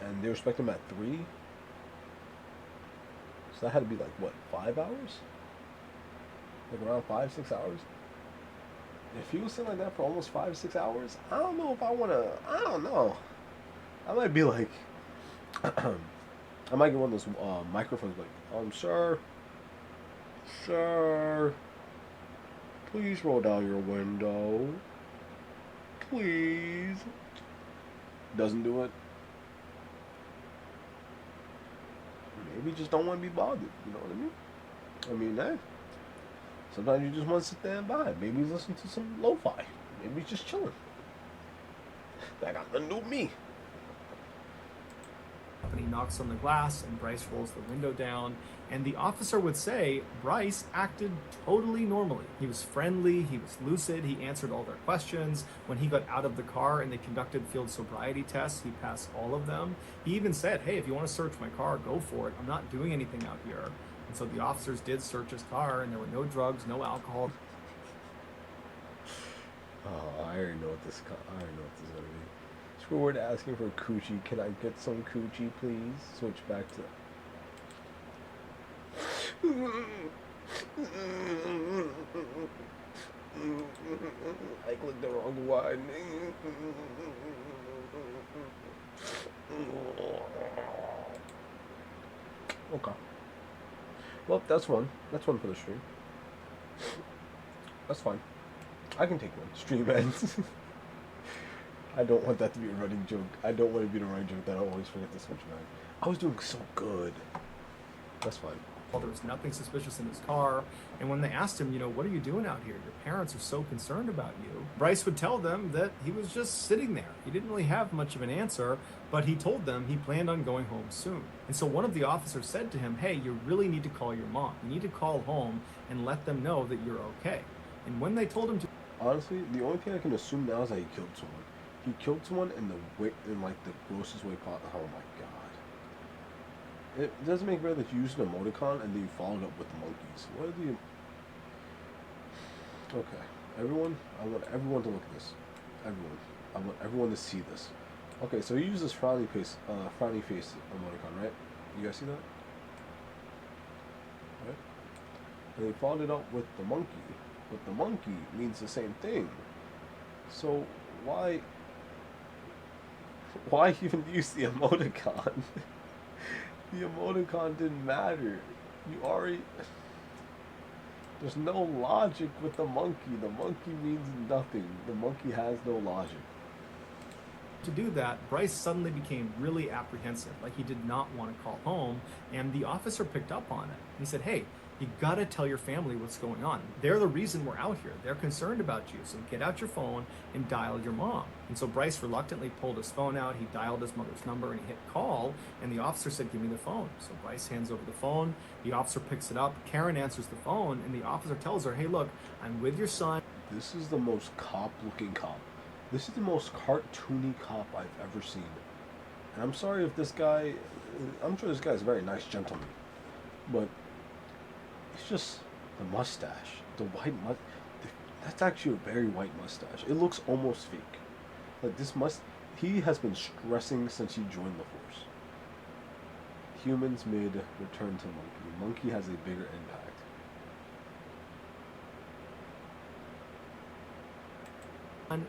and they respect him at 3. So that had to be like what, 5 hours? Like around 5-6 hours. If he was sitting like that for almost 5-6 hours, I don't know if I want to. I don't know. I might be like, I might get one of those microphones like, sir, please roll down your window, please. Doesn't do it. Maybe just don't want to be bothered. You know what I mean? I mean, hey. Sometimes you just want to sit there and vibe. Maybe he's listening to some lo-fi. Maybe he's just chilling. That got nothing to do with me. And he knocks on the glass, and Bryce rolls the window down. And the officer would say Bryce acted totally normally. He was friendly, he was lucid, he answered all their questions. When he got out of the car and they conducted field sobriety tests, he passed all of them. He even said, hey, if you want to search my car, go for it. I'm not doing anything out here. And so the officers did search his car, and there were no drugs, no alcohol. Oh, I already know what this is going to be. Screw word asking for coochie. Can I get some coochie, please? Switch back to... I clicked the wrong one. Okay. Well, that's one. That's one for the stream. That's fine. I can take one. Stream ends. I don't want that to be a running joke. I don't want to be the running joke that I always forget to switch back. I was doing so good. That's fine. Well, there was nothing suspicious in his car. And when they asked him, what are you doing out here? Your parents are so concerned about you. Bryce would tell them that he was just sitting there. He didn't really have much of an answer, but he told them he planned on going home soon. And so one of the officers said to him, hey, you really need to call your mom. You need to call home and let them know that you're okay. And when they told him to... Honestly, the only thing I can assume now is that he killed someone. He killed someone in the grossest way possible. Oh my god. It doesn't make right that you used an emoticon and then you followed up with the monkeys. What are the... Okay. Everyone, I want everyone to look at this. Everyone. I want everyone to see this. Okay, so you use this frowny face emoticon, right? You guys see that? Right? And they followed it up with the monkey. But the monkey means the same thing. So why even use the emoticon? The emoticon didn't matter. You already... There's no logic with the monkey. The monkey means nothing. The monkey has no logic. To do that, Bryce suddenly became really apprehensive, like he did not want to call home, and the officer picked up on it. He said, hey, You gotta tell your family what's going on. They're the reason we're out here. They're concerned about you. So get out your phone and dial your mom. And so Bryce reluctantly pulled his phone out. He dialed his mother's number and he hit call. And the officer said, give me the phone. So Bryce hands over the phone. The officer picks it up. Karen answers the phone. And the officer tells her, hey, look, I'm with your son. This is the most cop-looking cop. This is the most cartoony cop I've ever seen. And I'm sorry if this guy... I'm sure this guy's a very nice gentleman. But... it's just the mustache, the white mustache. That's actually a very white mustache. It looks almost fake. Like this he has been stressing since he joined the force. Humans made return to monkey. Monkey has a bigger impact.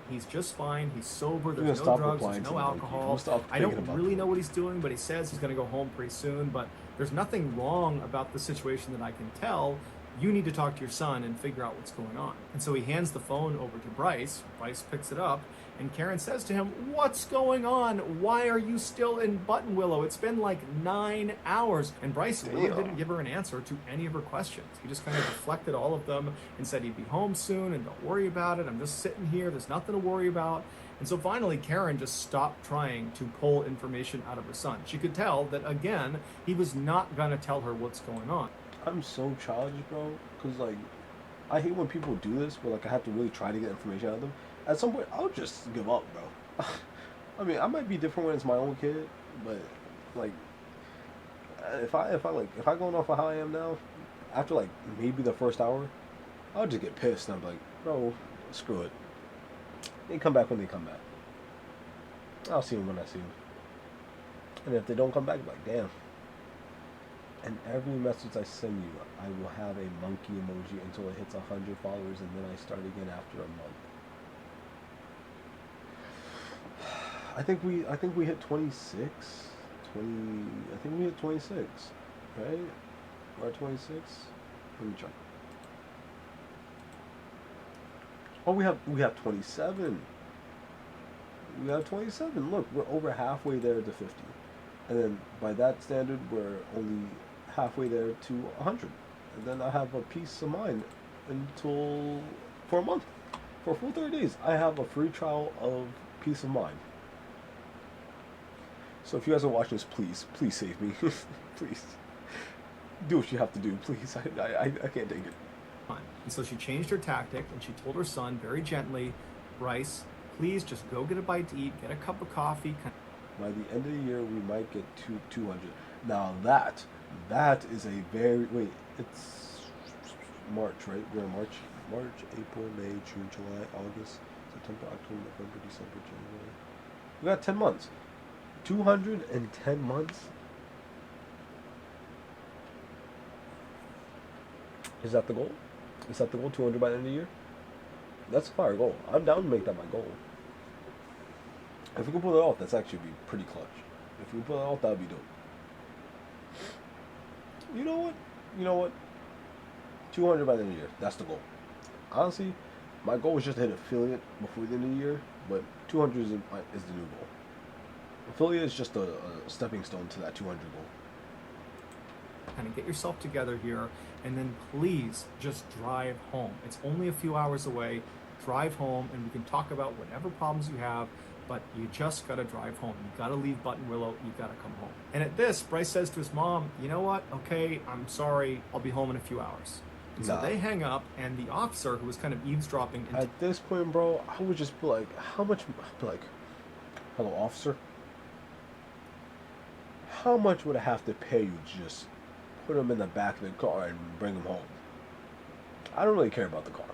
He's just fine. He's sober. There's no drugs. There's no alcohol. I don't really know what he's doing, but he says he's going to go home pretty soon. But there's nothing wrong about the situation that I can tell. You need to talk to your son and figure out what's going on. And so he hands the phone over to Bryce. Bryce picks it up, and Karen says to him, what's going on? Why are you still in Button Willow? It's been like 9 hours. And Bryce really didn't give her an answer to any of her questions. He just kind of deflected all of them and said he'd be home soon and don't worry about it. I'm just sitting here. There's nothing to worry about. And so finally, Karen just stopped trying to pull information out of her son. She could tell that, again, he was not going to tell her what's going on. I'm so childish, bro, because, like, I hate when people do this, where, like, I have to really try to get information out of them. At some point, I'll just give up, bro. I mean, I might be different when it's my own kid, but, like, if I going off of how I am now, after, like, maybe the first hour, I'll just get pissed, and I'm like, bro, screw it. They come back when they come back. I'll see them when I see them. And if they don't come back, I'm like, damn. And every message I send you, I will have a monkey emoji until it hits 100 followers, and then I start again after a month. I think we hit 26. I think we hit 26, right? Or 26? Let me check. Oh, we have 27. We have 27. Look, we're over halfway there to 50. And then by that standard, we're only halfway there to 100. And then I have a peace of mind for a month. For a full 30 days, I have a free trial of peace of mind. So if you guys are watching this, please save me. Please. Do what you have to do, please. I can't take it. And so she changed her tactic, and she told her son very gently, Bryce, please just go get a bite to eat, get a cup of coffee. By the end of the year, we might get to 200. Now that is a very... Wait, it's March, right? We're in March. March, April, May, June, July, August, September, October, November, December, January. We got 10 months. 210 months? Is that the goal? Is that the goal? 200 by the end of the year? That's a fire goal. I'm down to make that my goal. If we can pull it off, that's actually be pretty clutch. If we pull it off, that would be dope. You know what? 200 by the end of the year. That's the goal. Honestly, my goal was just to hit affiliate before the end of the year, but 200 is the new goal. Affiliate is just a stepping stone to that 200 goal. Kind of get yourself together here, and then please just drive home. It's only a few hours away. Drive home, and we can talk about whatever problems you have, but you just gotta drive home. You gotta leave Button Willow. You gotta come home. And at this, Bryce says to his mom, you know what? Okay, I'm sorry. I'll be home in a few hours. And so they hang up, and the officer, who was kind of eavesdropping... At this point, bro, I would just be like, how much... Like, hello, officer? How much would I have to pay you to just put him in the back of the car and bring him home? I don't really care about the car.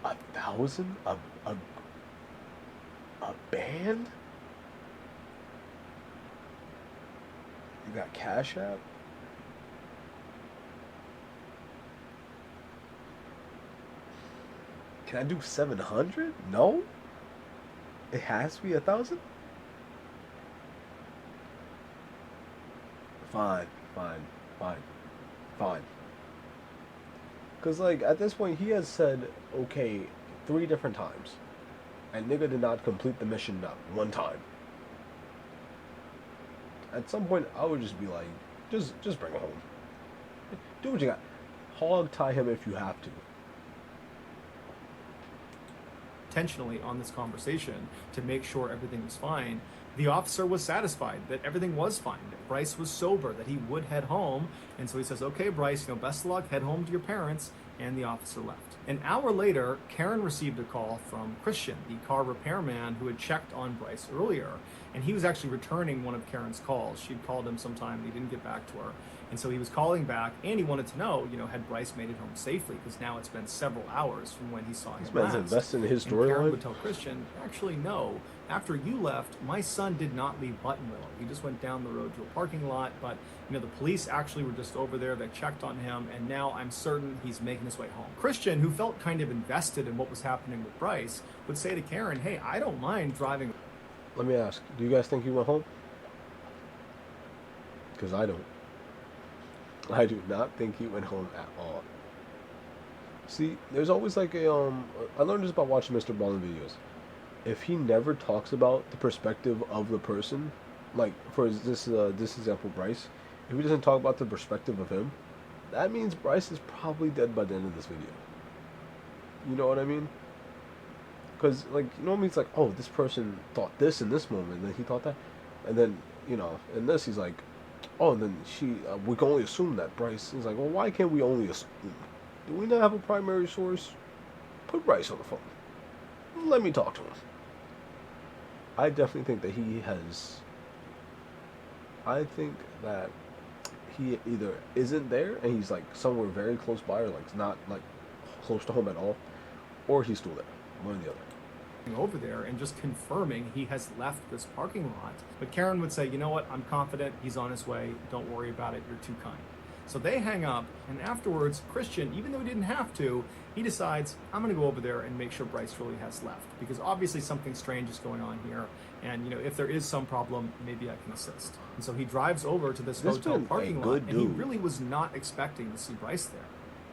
1,000? A band? You got Cash App? Can I do 700? No? It has to be 1,000? Fine. Because, like, at this point, he has said, okay, 3 different times. And nigga did not complete the mission not one time. At some point, I would just be like, Just bring him home. Do what you got. Hog tie him if you have to. Intentionally on this conversation to make sure everything was fine. The officer was satisfied that everything was fine, that Bryce was sober, that he would head home. And so he says, okay, Bryce, best of luck, head home to your parents. And the officer left. An hour later, Karen received a call from Christian, the car repairman who had checked on Bryce earlier. And he was actually returning one of Karen's calls. She'd called him sometime, he didn't get back to her. And so he was calling back, and he wanted to know, had Bryce made it home safely? Because now it's been several hours from when he saw him last. This man's invested in his storyline. Karen would tell Christian, actually, no. After you left, my son did not leave Buttonwillow. He just went down the road to a parking lot, but the police actually were just over there. They checked on him, and now I'm certain he's making his way home. Christian, who felt kind of invested in what was happening with Bryce, would say to Karen, hey, I don't mind driving. Let me ask, do you guys think he went home? Because I don't. I do not think he went home at all. See, there's always like a I learned this about watching Mr. Ballen videos. If he never talks about the perspective of the person, like for this example, Bryce, if he doesn't talk about the perspective of him, that means Bryce is probably dead by the end of this video. You know what I mean? Because like normally it's like, oh, this person thought this in this moment, and then he thought that, and then in this he's like, oh, and then we can only assume that Bryce is like, well, why can't we only assume? Do we not have a primary source? Put Bryce on the phone. Let me talk to him. I definitely think that he has. I think that he either isn't there and he's like somewhere very close by, or like not like close to home at all, or he's still there. One or the other. Over there and just confirming he has left this parking lot. But Karen would say, you know what, I'm confident he's on his way. Don't worry about it. You're too kind. So they hang up, and afterwards, Christian, even though he didn't have to, he decides, I'm going to go over there and make sure Bryce really has left. Because obviously something strange is going on here. And, if there is some problem, maybe I can assist. And so he drives over to this hotel parking lot, and he really was not expecting to see Bryce there.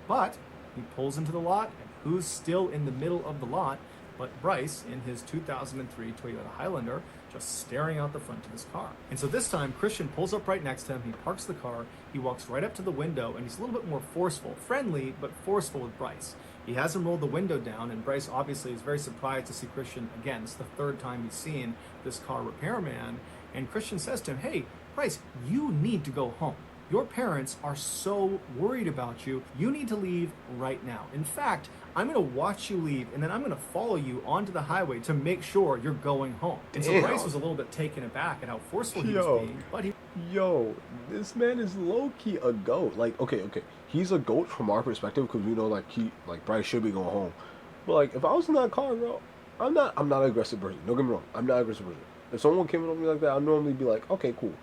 But he pulls into the lot, and who's still in the middle of the lot but Bryce in his 2003 Toyota Highlander, just staring out the front of his car. And so this time, Christian pulls up right next to him, he parks the car, he walks right up to the window, and he's a little bit more forceful, friendly, but forceful with Bryce. He has him roll the window down, and Bryce obviously is very surprised to see Christian again. It's the third time he's seen this car repairman, and Christian says to him, hey, Bryce, you need to go home. Your parents are so worried about you. You need to leave right now. In fact, I'm going to watch you leave, and then I'm going to follow you onto the highway to make sure you're going home. And so Bryce was a little bit taken aback at how forceful he was being. But this man is low-key a goat. Like, okay, he's a goat from our perspective because we know like Bryce should be going home. But like, if I was in that car, bro, I'm not an aggressive person. Don't get me wrong. I'm not an aggressive person. If someone came up to me like that, I'd normally be like, okay, cool.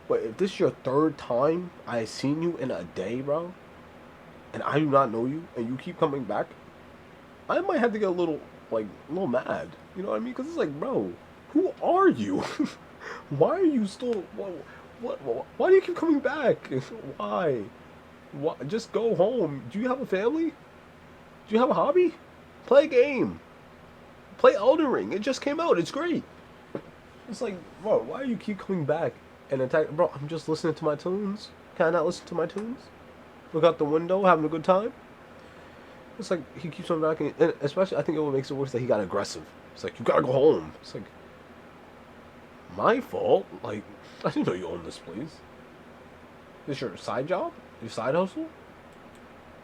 But if this is your third time I seen you in a day, bro, and I do not know you, and you keep coming back, I might have to get a little mad. You know what I mean? Because it's like, bro, who are you? Why are you still? Why do you keep coming back? Why? Just go home. Do you have a family? Do you have a hobby? Play a game. Play Elden Ring. It just came out. It's great. It's like, bro, why do you keep coming back? And attack, bro, I'm just listening to my tunes. Can I not listen to my tunes? Look out the window, having a good time. It's like he keeps on back, and especially I think what makes it worse that he got aggressive. It's like, you gotta go home. It's like, my fault? Like, I didn't know you owned this place. Is this your side job? Your side hustle?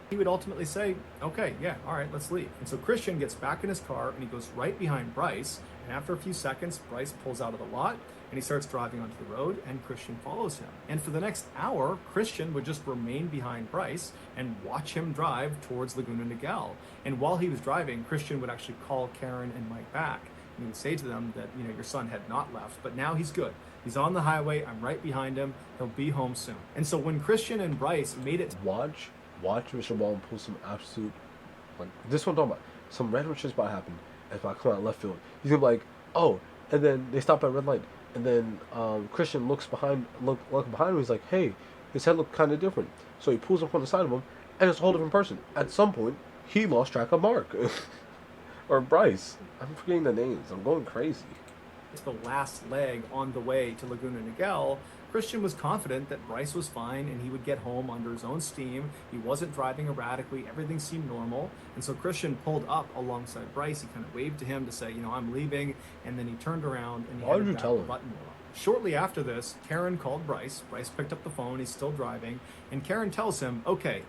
He would ultimately say, okay, yeah, all right, let's leave. And so Christian gets back in his car, and he goes right behind Bryce. And after a few seconds, Bryce pulls out of the lot, and he starts driving onto the road, and Christian follows him. And for the next hour, Christian would just remain behind Bryce and watch him drive towards Laguna Niguel. And while he was driving, Christian would actually call Karen and Mike back. And he would say to them that, your son had not left, but now he's good. He's on the highway. I'm right behind him. He'll be home soon. And so when Christian and Bryce made it... Watch Mr. Ball pull some absolute... this one I'm talking about. Some random shit's about to happen. As I come out left field. He's gonna be like, oh, and then they stop at red light. And then Christian looks behind him. He's like, hey, his head looked kind of different. So he pulls up on the side of him, and it's a whole different person. At some point, he lost track of Mark. Or Bryce. I'm forgetting the names. I'm going crazy. It's the last leg on the way to Laguna Niguel. Christian was confident that Bryce was fine and he would get home under his own steam. He wasn't driving erratically. Everything seemed normal. And so Christian pulled up alongside Bryce. He kind of waved to him to say, I'm leaving. And then he turned around and he headed back to Buttonwillow. Shortly after this, Karen called Bryce. Bryce picked up the phone. He's still driving. And Karen tells him, okay,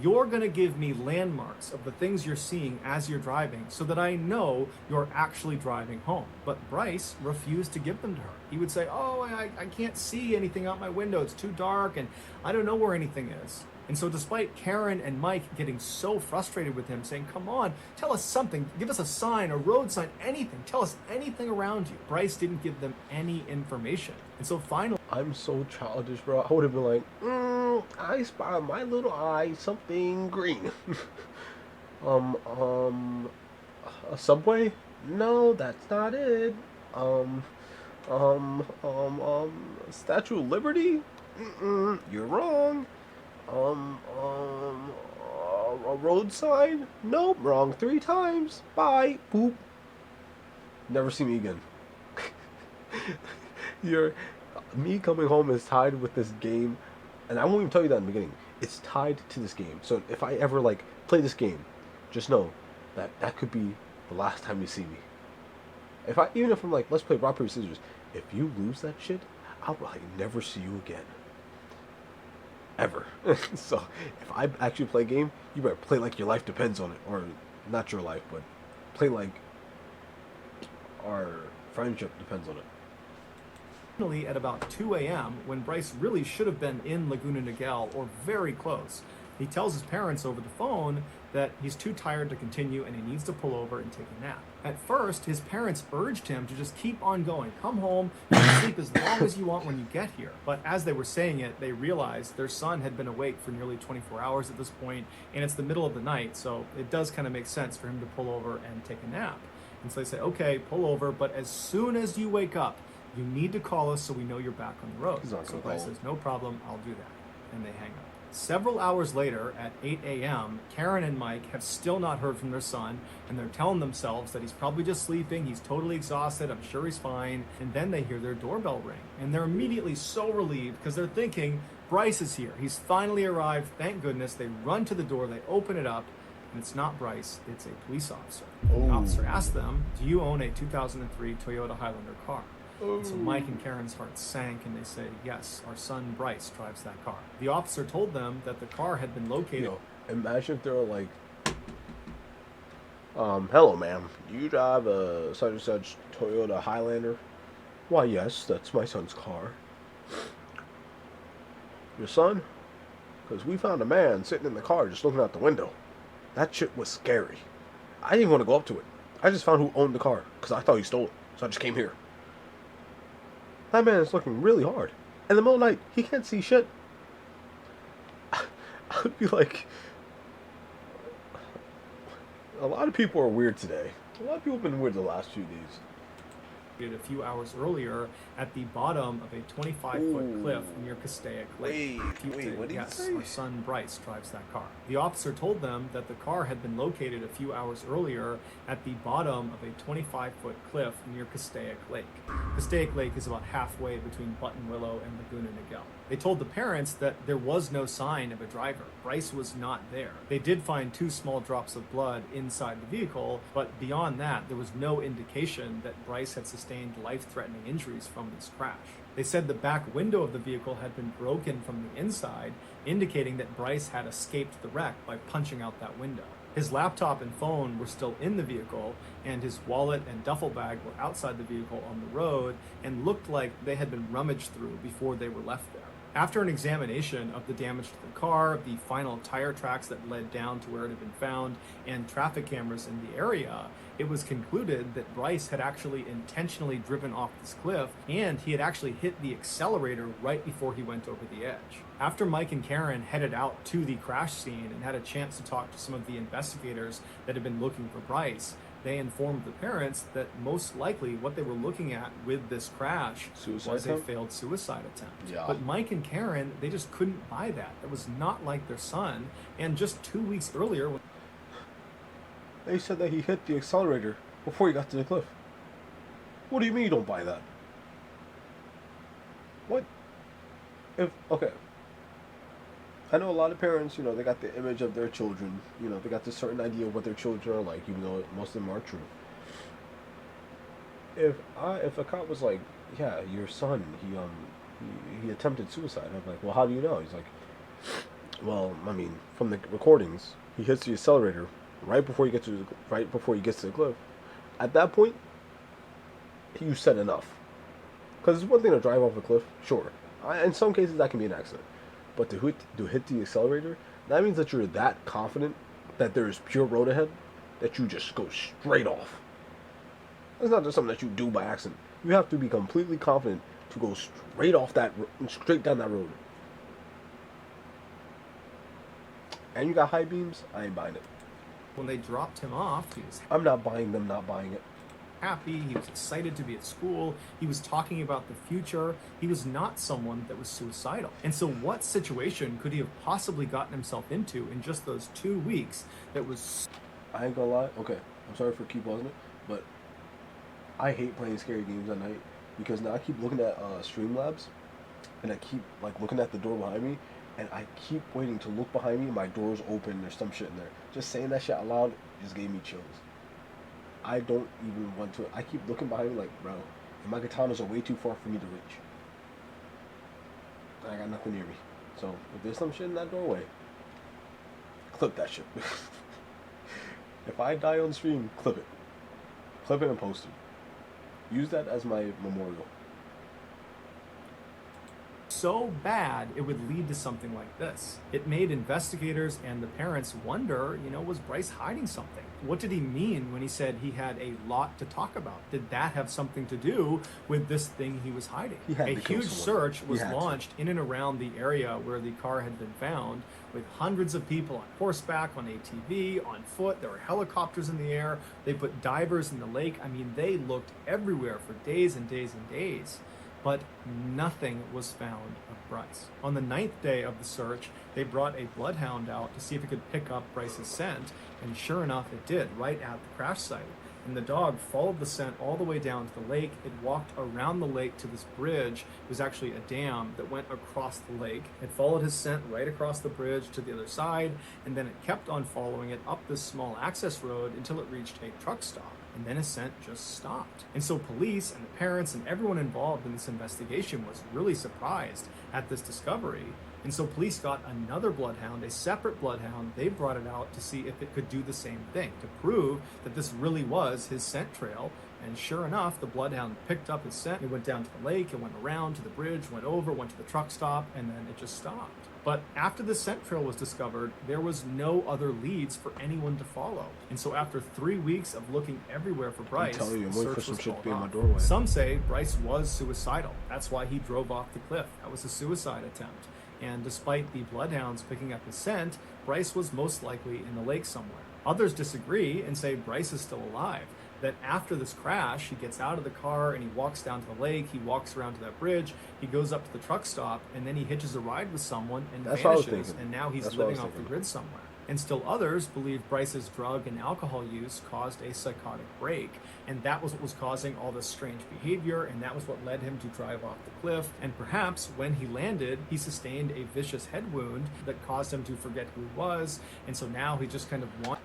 you're going to give me landmarks of the things you're seeing as you're driving so that I know you're actually driving home. But Bryce refused to give them to her. He would say, I can't see anything out my window. It's too dark and I don't know where anything is. And so despite Karen and Mike getting so frustrated with him, saying, come on, tell us something, give us a sign, a road sign, anything, tell us anything around you, Bryce didn't give them any information. And so finally... I'm so childish, bro. I would have been like, I spy my little eye something green. A subway? No, that's not it. Statue of Liberty? You're wrong. A road sign? Nope, wrong 3 times. Bye. Boop. Never see me again. Me coming home is tied with this game, and I won't even tell you that in the beginning. It's tied to this game. So if I ever play this game, just know that that could be the last time you see me. Even if I'm like, let's play rock paper scissors. If you lose that shit, I'll never see you again. Ever. So if I actually play a game, you better play like your life depends on it, or not your life, but play like our friendship depends on it. Finally, at about 2 a.m., when Bryce really should have been in Laguna Niguel or very close, he tells his parents over the phone that he's too tired to continue and he needs to pull over and take a nap. At first, his parents urged him to just keep on going. Come home, you can sleep as long as you want when you get here. But as they were saying it, they realized their son had been awake for nearly 24 hours at this point, and it's the middle of the night, so it does kind of make sense for him to pull over and take a nap. And so they say, okay, pull over, but as soon as you wake up, you need to call us so we know you're back on the road. So Bryce says, no problem, I'll do that. And they hang up. Several hours later, at 8 a.m., Karen and Mike have still not heard from their son, and they're telling themselves that he's probably just sleeping, he's totally exhausted, I'm sure he's fine. And then they hear their doorbell ring, and they're immediately so relieved because they're thinking, Bryce is here. He's finally arrived, thank goodness. They run to the door, they open it up, and it's not Bryce, it's a police officer. The officer asks them, do you own a 2003 Toyota Highlander car? And so Mike and Karen's hearts sank, and they say, yes, our son Bryce drives that car. The officer told them that the car had been located... Imagine if they were like, hello ma'am, do you drive a such and such Toyota Highlander? Why yes, that's my son's car. Your son? Because we found a man sitting in the car just looking out the window. That shit was scary. I didn't even want to go up to it. I just found who owned the car, because I thought he stole it, so I just came here. That man is looking really hard. In the middle of the night, he can't see shit. I would be like... A lot of people are weird today. A lot of people have been weird the last few days. A few hours earlier at the bottom of a 25-foot cliff near Castaic Lake. Wait, what did yes, he say? our son Bryce drives that car. The officer told them that the car had been located a few hours earlier at the bottom of a 25-foot cliff near Castaic Lake. Castaic Lake is about halfway between Buttonwillow and Laguna Niguel. They told the parents that there was no sign of a driver. Bryce was not there. They did find 2 small drops of blood inside the vehicle, but beyond that, there was no indication that Bryce had sustained life-threatening injuries from this crash. They said the back window of the vehicle had been broken from the inside, indicating that Bryce had escaped the wreck by punching out that window. His laptop and phone were still in the vehicle, and his wallet and duffel bag were outside the vehicle on the road and looked like they had been rummaged through before they were left there. After an examination of the damage to the car, the final tire tracks that led down to where it had been found, and traffic cameras in the area, it was concluded that Bryce had actually intentionally driven off this cliff, and he had actually hit the accelerator right before he went over the edge. After Mike and Karen headed out to the crash scene and had a chance to talk to some of the investigators that had been looking for Bryce, they informed the parents that most likely what they were looking at with this crash was a failed suicide attempt. Yeah. But Mike and Karen, they just couldn't buy that. That was not like their son. And just 2 weeks earlier... They said that he hit the accelerator before he got to the cliff. What do you mean you don't buy that? What? If okay, I know a lot of parents, they got the image of their children. They got this certain idea of what their children are like, even though most of them are true. If a cop was like, yeah, your son, he attempted suicide. I'm like, well, how do you know? He's like, well, I mean, from the recordings, he hits the accelerator right before he gets to the cliff. At that point, you said enough. Because it's one thing to drive off a cliff, sure. In some cases, that can be an accident. But to hit the accelerator, that means that you're that confident that there is pure road ahead that you just go straight off. It's not just something that you do by accident. You have to be completely confident to go straight down that road. And you got high beams, I ain't buying it. When they dropped him off, I'm not buying them not buying it. Happy, he was excited to be at school, he was talking about the future, he was not someone that was suicidal. And so what situation could he have possibly gotten himself into in just those 2 weeks that was... I ain't gonna lie, okay, I'm sorry for keep pausing it, but I hate playing scary games at night because now I keep looking at Streamlabs and I keep looking at the door behind me and I keep waiting to look behind me and my door's open, there's some shit in there. Just saying that shit out loud just gave me chills. I don't even want to. I keep looking behind me like, bro, and my katanas are way too far for me to reach. I got nothing near me. So if there's some shit in that doorway, clip that shit. If I die on stream, clip it. Clip it and post it. Use that as my memorial. So bad it would lead to something like this. It made investigators and the parents wonder, was Bryce hiding something? What did he mean when he said he had a lot to talk about? Did that have something to do with this thing he was hiding? A huge search was launched in and around the area where the car had been found, with hundreds of people on horseback, on ATV, on foot. There were helicopters in the air. They put divers in the lake. I mean, they looked everywhere for days and days and days. But nothing was found of Bryce. On the 9th day of the search, they brought a bloodhound out to see if it could pick up Bryce's scent, and sure enough, it did, right at the crash site. And the dog followed the scent all the way down to the lake. It walked around the lake to this bridge. It was actually a dam that went across the lake. It followed his scent right across the bridge to the other side, and then it kept on following it up this small access road until it reached a truck stop. And then his scent just stopped. And so police and the parents and everyone involved in this investigation was really surprised at this discovery. And so police got another bloodhound, a separate bloodhound. They brought it out to see if it could do the same thing, to prove that this really was his scent trail. And sure enough, the bloodhound picked up his scent. It went down to the lake, it went around to the bridge, went over, went to the truck stop, and then it just stopped. But after the scent trail was discovered, there was no other leads for anyone to follow. And so after 3 weeks of looking everywhere for Bryce, the search was called off. Some say Bryce was suicidal. That's why he drove off the cliff. That was a suicide attempt. And despite the bloodhounds picking up his scent, Bryce was most likely in the lake somewhere. Others disagree and say Bryce is still alive. That after this crash, he gets out of the car and he walks down to the lake, he walks around to that bridge, he goes up to the truck stop, and then he hitches a ride with someone and vanishes, and now he's living off the grid somewhere. And still others believe Bryce's drug and alcohol use caused a psychotic break, and that was what was causing all this strange behavior, and that was what led him to drive off the cliff. And perhaps when he landed, he sustained a vicious head wound that caused him to forget who he was, and so now he just kind of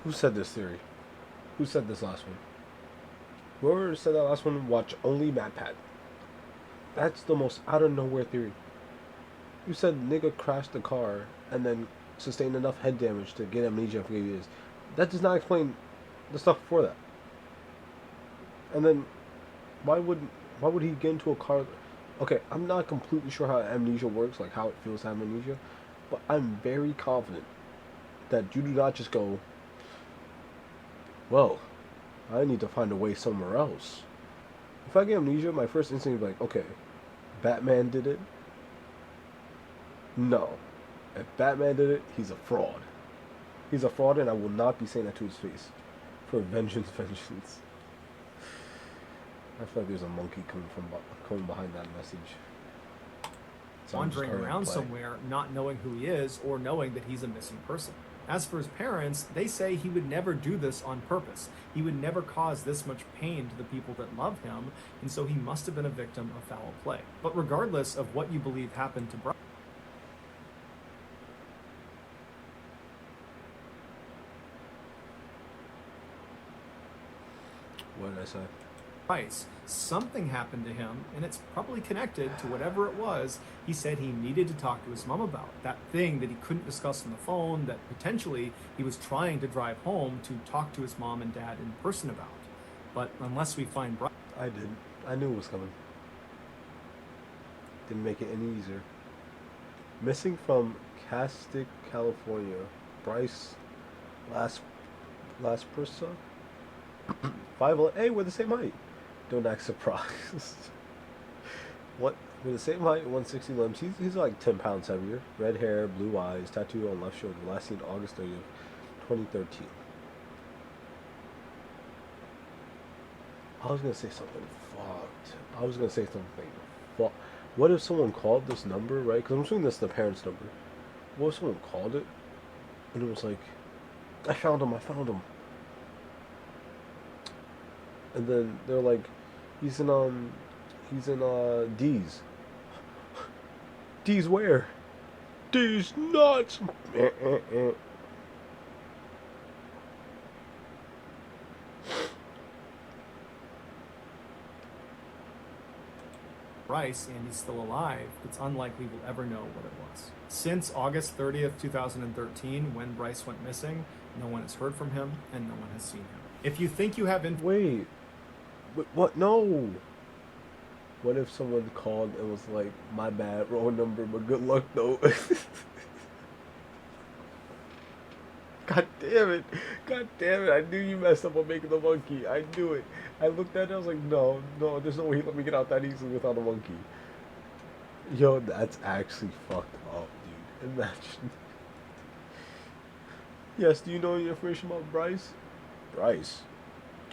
Who said this theory? Who said this last one? Whoever said that last one, watch only MatPat. That's the most out of nowhere theory. You said nigga crashed the car and then sustained enough head damage to get amnesia for 8 years. That does not explain the stuff before that. And then why would he get into a car? Okay, I'm not completely sure how amnesia works, like how it feels to have amnesia, but I'm very confident that you do not just go, well, I need to find a way somewhere else. If I get amnesia, my first instinct is like, okay, Batman did it. No. If Batman did it, he's a fraud. He's a fraud, and I will not be saying that to his face. For vengeance, vengeance. I feel like there's a monkey coming behind that message. Wandering around somewhere, not knowing who he is, or knowing that he's a missing person. As for his parents, they say he would never do this on purpose. He would never cause this much pain to the people that love him, and so he must have been a victim of foul play. But regardless of what you believe happened to Bryce, what did I say? something happened to him, and it's probably connected to whatever it was he said he needed to talk to his mom about. That thing that he couldn't discuss on the phone that potentially he was trying to drive home to talk to his mom and dad in person about. But unless we find Bryce... I did. I knew it was coming. Didn't make it any easier. Missing from Castic, California. Bryce Las Persa. 5'11". Hey, we're the same height. Don't act surprised. What? We're the same height, 160 limbs. He's like 10 pounds heavier. Red hair, blue eyes, tattoo on left shoulder. Last seen August 30th, 2013. I was gonna say something fucked. What if someone called this number, right? Because I'm assuming this is the parents' number. What if someone called it and it was like, I found him. And then they're like, he's in D's. D's where? D's nuts. Bryce and he's still alive, it's unlikely we'll ever know what it was. Since August 30th, 2013, when Bryce went missing, no one has heard from him and no one has seen him. If you think you have Wait, what? No. What if someone called and was like, my bad, wrong number, but good luck though. God damn it. I knew you messed up on making the monkey. I knew it. I looked at it, I was like, no, there's no way he let me get out that easily without a monkey. Yo, that's actually fucked up, dude. Imagine. Yes, do you know any information about Bryce? Bryce?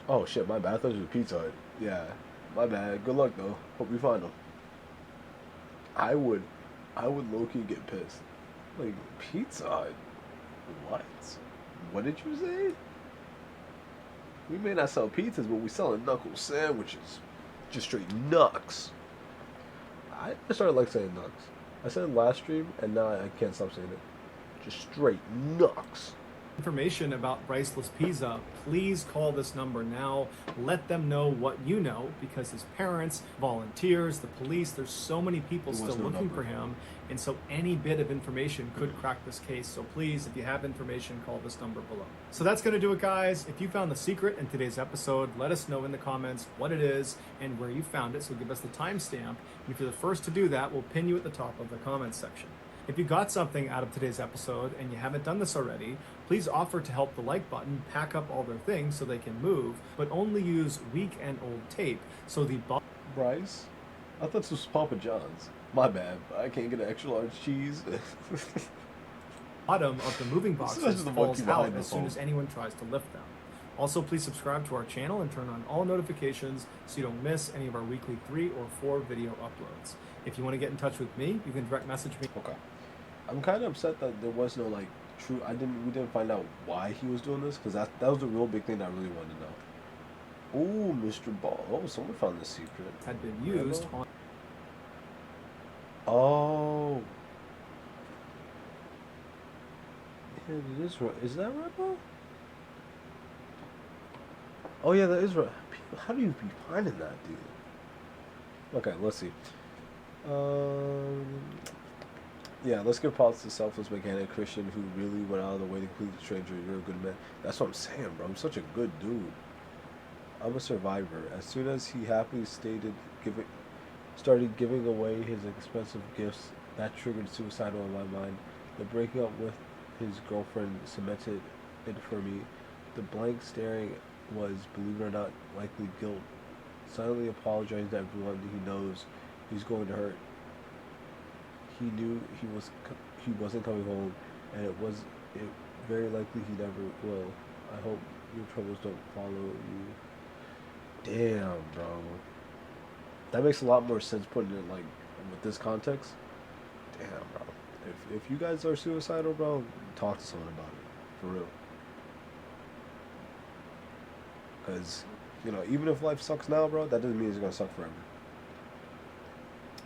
Oh shit, my bad. I thought it was Pizza Hut. Yeah, my bad. Good luck though. Hope you find him. I would low-key get pissed. Like, Pizza Hut? What? What did you say? We may not sell pizzas, but we selling knuckle sandwiches. Just straight knucks. I started like saying knucks. I said it last stream, and now I can't stop saying it. Just straight knucks. Information about Bryce Pizza, please call this number now. Let them know what you know, because his parents, volunteers, the police, there's so many people still looking for him, and so any bit of information could crack this case. So please, if you have information, call this number below. So that's going to do it, guys. If you found the secret in today's episode, let us know in the comments what it is and where you found it, so give us the timestamp. And if you're the first to do that, we'll pin you at the top of the comments section. If you got something out of today's episode and you haven't done this already, please offer to help the like button pack up all their things so they can move, but only use weak and old tape so the Bryce? I thought this was Papa John's. My bad. I can't get an extra large cheese. bottom of the moving boxes falls out as soon as anyone tries to lift them. Also, please subscribe to our channel and turn on all notifications so you don't miss any of our weekly 3 or 4 video uploads. If you want to get in touch with me, you can direct message me. Okay. I'm kind of upset that there was no like true. We didn't find out why he was doing this, because that was the real big thing that I really wanted to know. Ooh, Mr. Ball. Oh, someone found the secret. Had been used on. Oh. Yeah, it is. Is that Rebel? Oh yeah, that is right. How do you be finding that, dude? Okay, let's see. Yeah, let's give props to selfless mechanic Christian, who really went out of the way to complete the stranger. You're a good man. That's what I'm saying, bro. I'm such a good dude. I'm a survivor. As soon as he happily started giving away his expensive gifts, that triggered suicidal in my mind. The breaking up with his girlfriend cemented it for me. The blank staring was, believe it or not, likely guilt. Silently apologizing to everyone he knows he's going to hurt. He knew he wasn't coming home, and it very likely he never will. I hope your troubles don't follow you. Damn, bro. That makes a lot more sense putting it like with this context. Damn, bro. If you guys are suicidal, bro, talk to someone about it. for real. Because, you know, even if life sucks now, bro, that doesn't mean it's gonna suck forever.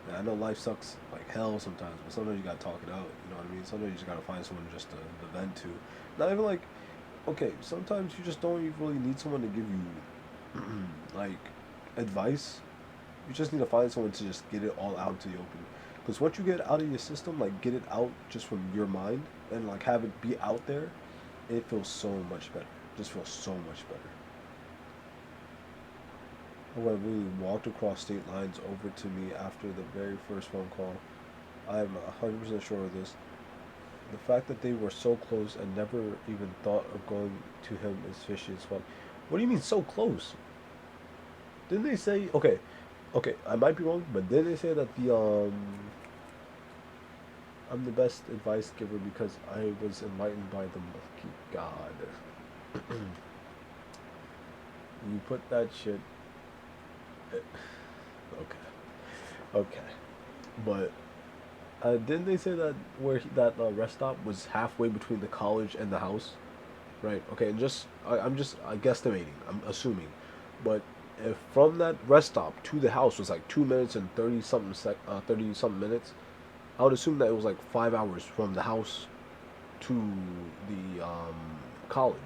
And I know life sucks like hell sometimes, but sometimes you gotta talk it out. You know what I mean? Sometimes you just gotta find someone just to vent to. Not even like, okay, sometimes you just don't even really need someone to give you like advice. You just need to find someone to just get it all out to the open. Because once you get it out of your system, like get it out just from your mind and like have it be out there, it feels so much better. Just feels so much better. When we walked across state lines over to me after the very first phone call, I am 100% sure of this. The fact that they were so close and never even thought of going to him is fishy as fuck. What do you mean so close? Didn't they say okay, I might be wrong, but didn't they say that I'm the best advice giver because I was enlightened by the monkey god. You put that shit. Okay, but didn't they say that that rest stop was halfway between the college and the house, right? Okay, and I'm just guesstimating. I'm assuming, but if from that rest stop to the house was like 2 minutes and 30 something minutes, I would assume that it was like 5 hours from the house to the college.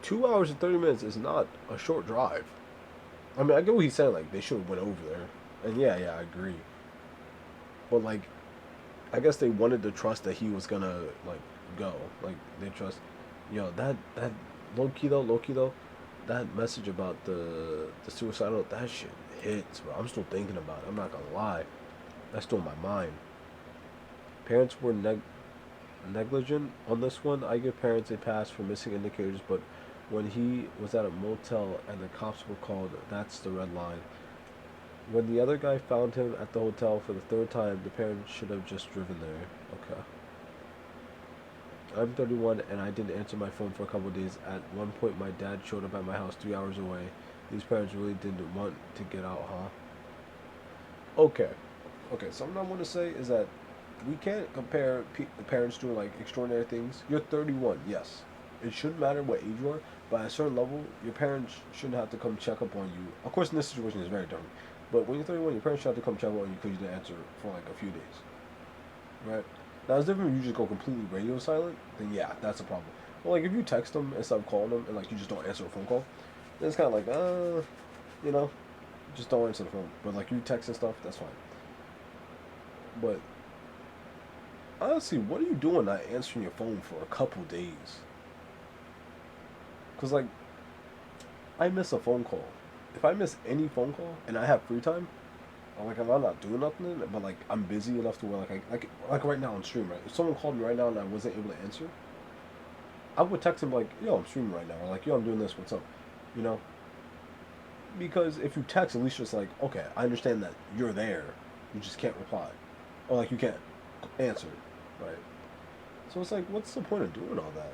2 hours and 30 minutes is not a short drive. I mean, I get what he's saying. Like they should have went over there, and yeah, I agree. But like, I guess they wanted to trust that he was gonna like go. Like they trust, that low key though, that message about the suicidal, that shit hits, bro. I'm still thinking about it. I'm not gonna lie, that's still in my mind. Parents were negligent on this one. I give parents a pass for missing indicators, but when he was at a motel and the cops were called, that's the red line. When the other guy found him at the hotel for the third time, the parents should have just driven there. Okay. I'm 31 and I didn't answer my phone for a couple of days. At one point, my dad showed up at my house 3 hours away. These parents really didn't want to get out, huh? Okay. Okay, something I want to say is that we can't compare parents doing like extraordinary things. You're 31, yes. It shouldn't matter what age you are, but at a certain level, your parents shouldn't have to come check up on you. Of course, in this situation, it's very different. But when you're 31, your parents should have to come check up on you because you didn't answer for like a few days. Right? Now, it's different if you just go completely radio silent, then yeah, that's a problem. But like if you text them instead of calling them and like you just don't answer a phone call, then it's kind of like, you know, just don't answer the phone. But like you text and stuff, that's fine. But honestly, what are you doing not answering your phone for a couple days? Because, like, I miss a phone call. If I miss any phone call and I have free time, or, like, I'm not doing nothing, but, like, I'm busy enough to where, like right now on stream, right? If someone called me right now and I wasn't able to answer, I would text them, like, yo, I'm streaming right now. Or, like, yo, I'm doing this, what's up? You know? Because if you text, at least just, like, okay, I understand that you're there. You just can't reply. Or, like, you can't answer, right? So it's like, what's the point of doing all that?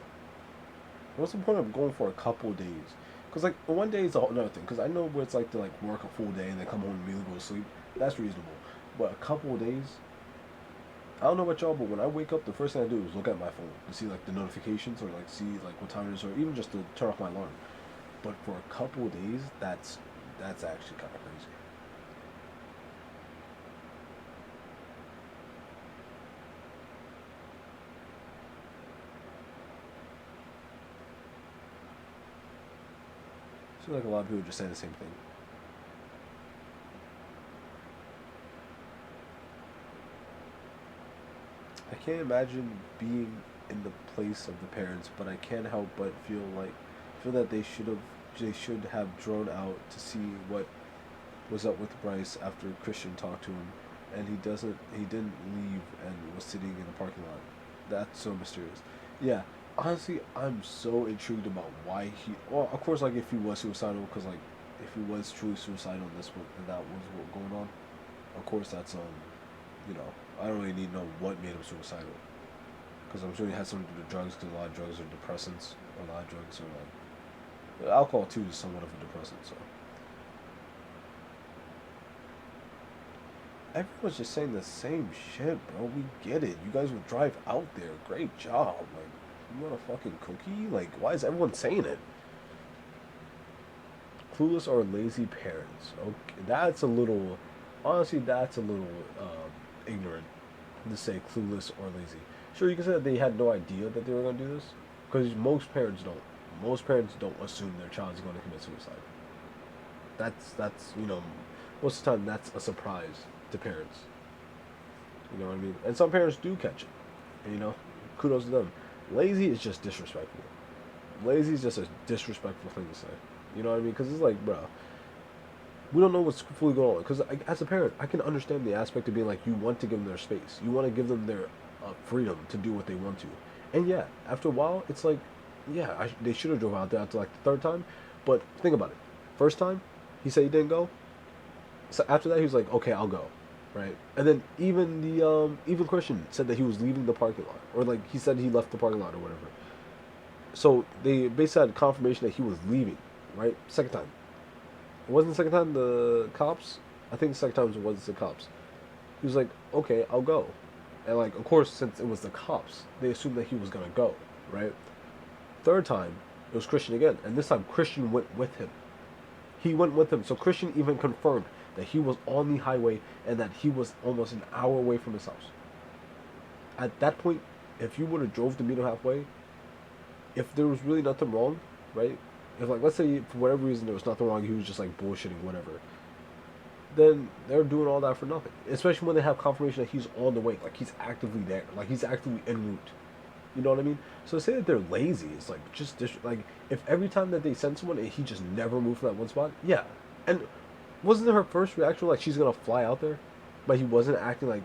What's the point of going for a couple days? Because like one day is another thing. Because I know what it's like to like work a full day and then come home and immediately go to sleep. That's reasonable. But a couple of days, I don't know about y'all, but when I wake up, the first thing I do is look at my phone to see like the notifications or like see like what time it is or even just to turn off my alarm. But for a couple of days, that's actually kind of crazy. I feel like a lot of people just say the same thing. I can't imagine being in the place of the parents, but I can't help but feel that they should have drawn out to see what was up with Bryce after Christian talked to him, and he didn't leave and was sitting in the parking lot. That's so mysterious. Yeah, honestly, I'm so intrigued about why he. Well, of course, like if he was suicidal, because like if he was truly suicidal, and that was what going on. Of course, that's you know, I don't really need to know what made him suicidal, because I'm sure he had something to do with drugs, because a lot of drugs are depressants, or a lot of drugs are like alcohol too is somewhat of a depressant. So everyone's just saying the same shit, bro. We get it. You guys would drive out there. Great job. Like, you want a fucking cookie? Like, why is everyone saying it? Clueless or lazy parents. Okay, that's a little. Honestly, that's a little ignorant to say clueless or lazy. Sure, you can say that they had no idea that they were going to do this, because most parents don't. Most parents don't assume their child is going to commit suicide. That's most of the time that's a surprise to parents. You know what I mean? And some parents do catch it. And, kudos to them. Lazy is just disrespectful. Lazy is just a disrespectful thing to say. You know what I mean? Because it's like, bro, we don't know what's fully going on. Because as a parent, I can understand the aspect of being like, you want to give them their space. You want to give them their freedom to do what they want to. And yeah, after a while, it's like, yeah, they should have drove out there after like the third time. But think about it. First time, he said he didn't go. So after that, he was like, okay, I'll go. Right? And then even Christian said that he was leaving the parking lot. Or like, he said he left the parking lot or whatever. So they basically had confirmation that he was leaving. Right? Second time. It wasn't the second time the cops? I think the second time was the cops. He was like, okay, I'll go. And like, of course, since it was the cops, they assumed that he was going to go. Right? Third time, it was Christian again. And this time, Christian went with him. He went with him. So Christian even confirmed that he was on the highway and that he was almost an hour away from his house. At that point, if you would have drove to meet him halfway, if there was really nothing wrong, right? If, like, let's say for whatever reason there was nothing wrong, he was just like bullshitting, whatever, then they're doing all that for nothing. Especially when they have confirmation that he's on the way, like he's actively there, like he's actively en route. You know what I mean? So to say that they're lazy is like just like, if every time that they send someone and he just never moved from that one spot, yeah. And wasn't her first reaction like she's gonna fly out there, but he wasn't acting like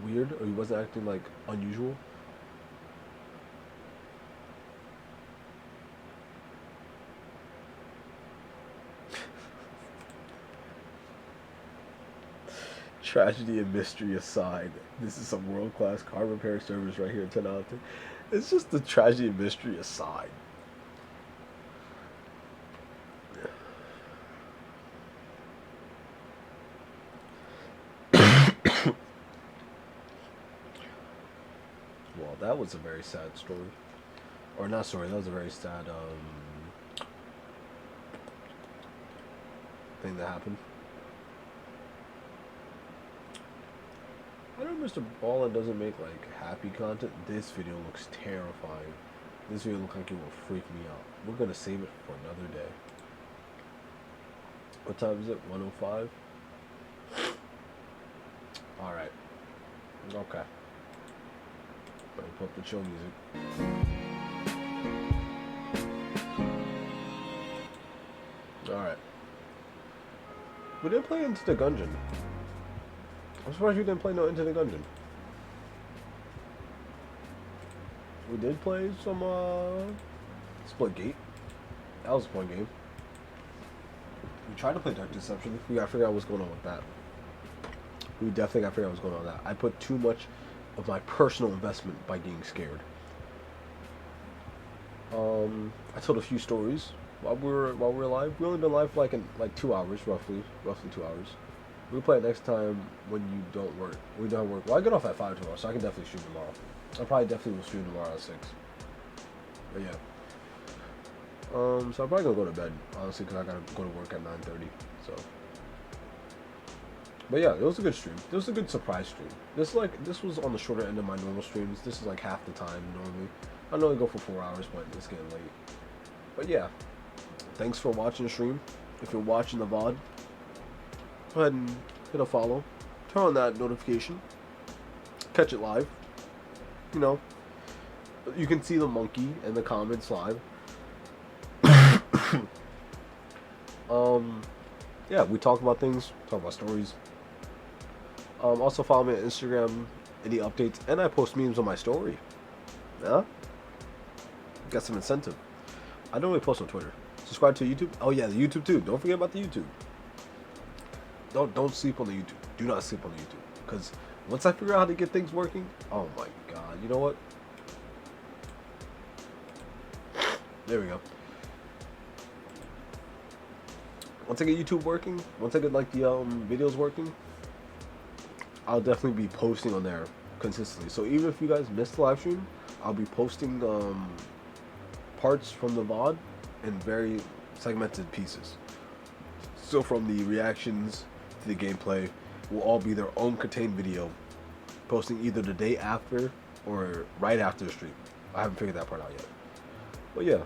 weird, or he wasn't acting like unusual? Tragedy and mystery aside, this is some world-class car repair service right here in 10 out of 10. It's just the tragedy and mystery aside. Well, that was a very sad story. Or not story, that was a very sad thing that happened. I know Mr. Ballen doesn't make like happy content. This video looks terrifying. This video looks like it will freak me out. We're gonna save it for another day. What time is it? 1:05? Alright. Okay. Let me put up the chill music. Alright. We didn't play Into the Gungeon. I'm surprised we didn't play no Into the Gungeon. We did play some Split Gate. That was a fun game. We tried to play Dark Deception. We gotta figure out what's going on with that. We definitely gotta figure out what's going on with that. I put too much of my personal investment by getting scared. I told a few stories while we were live. We only been live for like 2 hours, roughly 2 hours. We'll play it next time when you don't work. We don't work. Well, I get off at 5 tomorrow, so I can definitely stream tomorrow. I probably definitely will stream tomorrow at 6. But yeah. So I'm probably gonna go to bed, honestly, because I gotta go to work at 9:30. So. But yeah, it was a good stream. It was a good surprise stream. This was on the shorter end of my normal streams. This is like half the time normally. I normally go for 4 hours, but it's getting late. But yeah, thanks for watching the stream. If you're watching the VOD, go ahead and hit a follow. Turn on that notification. Catch it live. You know, you can see the monkey in the comments live. Yeah, we talk about things, talk about stories. Also follow me on Instagram, any updates, and I post memes on my story. Yeah? Got some incentive. I don't really post on Twitter. Subscribe to YouTube. Oh yeah, the YouTube too. Don't forget about the YouTube. Don't sleep on the YouTube. Do not sleep on the YouTube. Because once I figure out how to get things working, oh my god, you know what? There we go. Once I get YouTube working, once I get like the videos working, I'll definitely be posting on there consistently. So even if you guys missed the live stream, I'll be posting parts from the VOD in very segmented pieces. So from the reactions to the gameplay will all be their own contained video, posting either the day after or right after the stream. I haven't figured that part out yet. But yeah.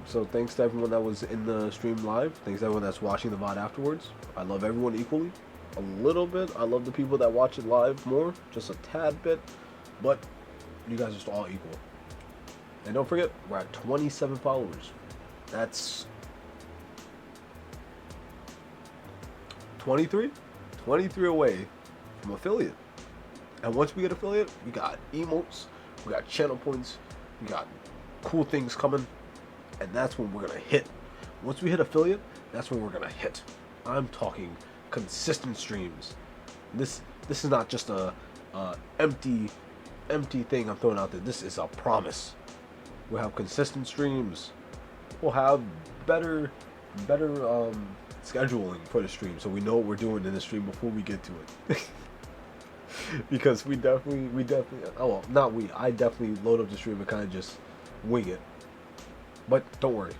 So thanks to everyone that was in the stream live. Thanks to everyone that's watching the VOD afterwards. I love everyone equally. A little bit. I love the people that watch it live more. Just a tad bit. But you guys are just all equal. And don't forget, we're at 27 followers. That's 23 away from affiliate. And once we get affiliate, we got emotes, we got channel points, we got cool things coming, and that's when we're gonna hit. Once we hit affiliate, that's when we're gonna hit. I'm talking consistent streams. This is not just a empty thing I'm throwing out there. This is a promise. We'll have consistent streams. We'll have better scheduling for the stream, so we know what we're doing in the stream before we get to it. Because we definitely oh well, not we, I definitely load up the stream and kind of just wing it. But don't worry,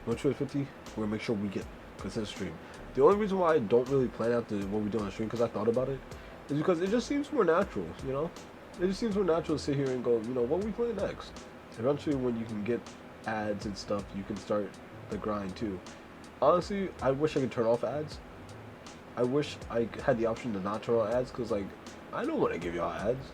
once we're at 50, we're gonna make sure we get consistent stream. The only reason why I don't really plan out what we do on the stream, because I thought about it, is because it just seems more natural, you know? It just seems more natural to sit here and go, you know, what we play next? Eventually, when you can get ads and stuff, you can start the grind too. Honestly, I wish I could turn off ads. I wish I had the option to not turn on ads, because like, I don't want to give y'all ads.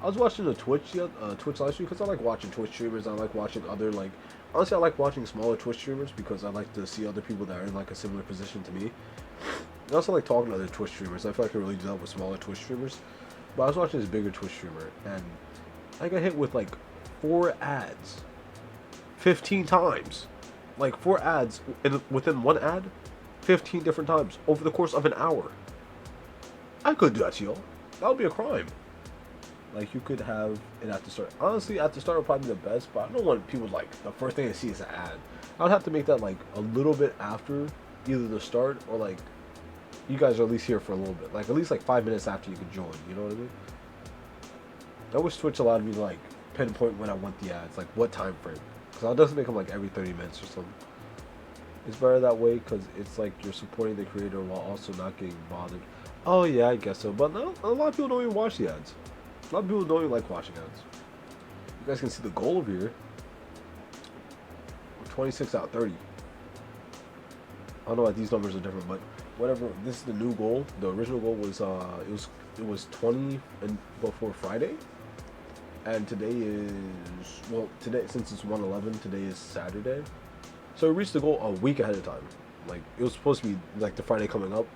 I was watching the Twitch live stream because I like watching Twitch streamers. I like watching other, like, honestly, I like watching smaller Twitch streamers because I like to see other people that are in like a similar position to me. I also like talking to other Twitch streamers. I feel like I can really do that with smaller Twitch streamers. But I was watching this bigger Twitch streamer, and I got hit with like 4 ads 15 times. Like 4 ads within one ad 15 different times over the course of an hour. I could do that to y'all. That would be a crime. Like, you could have it at the start. Honestly, at the start would probably be the best, but I don't want people, like, the first thing they see is an ad. I would have to make that, like, a little bit after either the start or, like, you guys are at least here for a little bit. Like, at least, like, 5 minutes after you could join. You know what I mean? I wish Twitch allowed me to, like, pinpoint when I want the ads. Like, what time frame. Because it doesn't make them, like, every 30 minutes or something. It's better that way because it's, like, you're supporting the creator while also not getting bothered. Oh, yeah, I guess so. But no, a lot of people don't even watch the ads. A lot of people don't even like watching ads. You guys can see the goal over here. We're 26 out of 30. I don't know why these numbers are different, but whatever. This is the new goal. The original goal was it was 20 and before Friday, and today is, well, today, since it's 1/11, today is Saturday. So we reached the goal a week ahead of time. Like, it was supposed to be like the Friday coming up.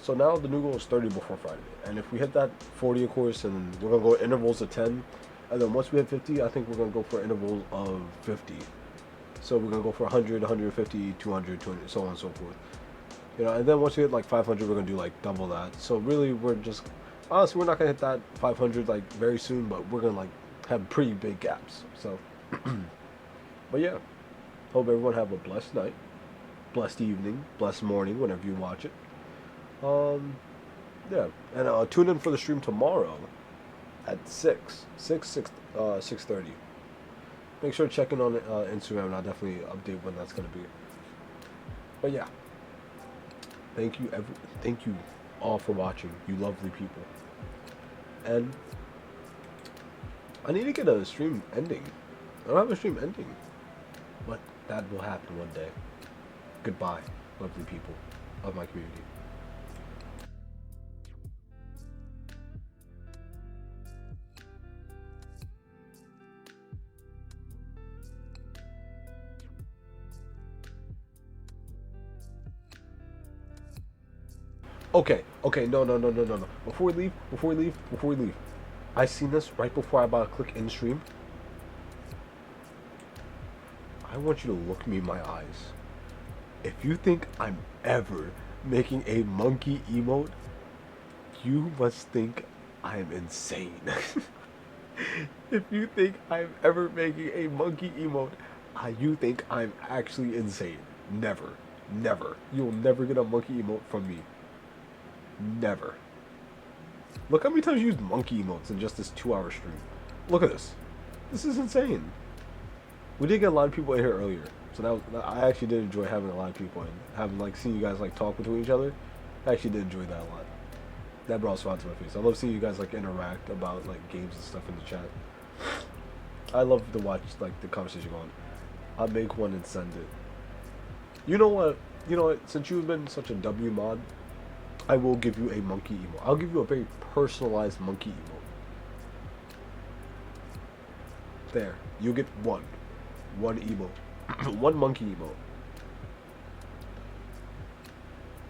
So now the new goal is 30 before Friday. And if we hit that 40, of course, and we're going to go intervals of 10. And then once we hit 50, I think we're going to go for intervals of 50. So we're going to go for 100, 150, 200, 200, so on and so forth. You know, and then once we hit like 500, we're going to do like double that. So really, we're just, honestly, we're not going to hit that 500 like very soon, but we're going to like have pretty big gaps. So, but yeah, hope everyone have a blessed night, blessed evening, blessed morning, whenever you watch it. Yeah, and tune in for the stream tomorrow at 6:30. Make sure to check in on Instagram, and I'll definitely update when that's gonna be. But yeah, thank you all for watching, you lovely people. And I need to get a stream ending. I don't have a stream ending, but that will happen one day. Goodbye, lovely people of my community. Okay, no. Before we leave. I seen this right before I about to click in stream. I want you to look me in my eyes. If you think I'm ever making a monkey emote, you must think I'm insane. If you think I'm ever making a monkey emote, you think I'm actually insane. Never. You'll never get a monkey emote from me. Never. Look how many times you used monkey emotes in just this 2-hour stream. Look at this. This is insane. We did get a lot of people in here earlier, so I actually did enjoy having a lot of people in. Having like seeing you guys like talk between each other. I actually did enjoy that a lot. That brought a smile to my face. I love seeing you guys like interact about like games and stuff in the chat. I love to watch like the conversation going. I'll make one and send it. You know what? You know what? Since you've been such a W mod, I will give you a monkey emote. I'll give you a very personalized monkey emote. There. You'll get one emote. One monkey emote.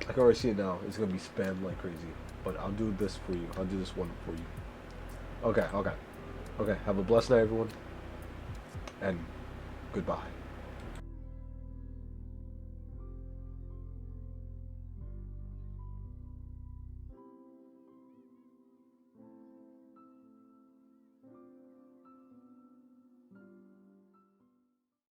I can already see it now. It's gonna be spammed like crazy. But I'll do this for you. I'll do this one for you. Okay. Have a blessed night, everyone. And goodbye.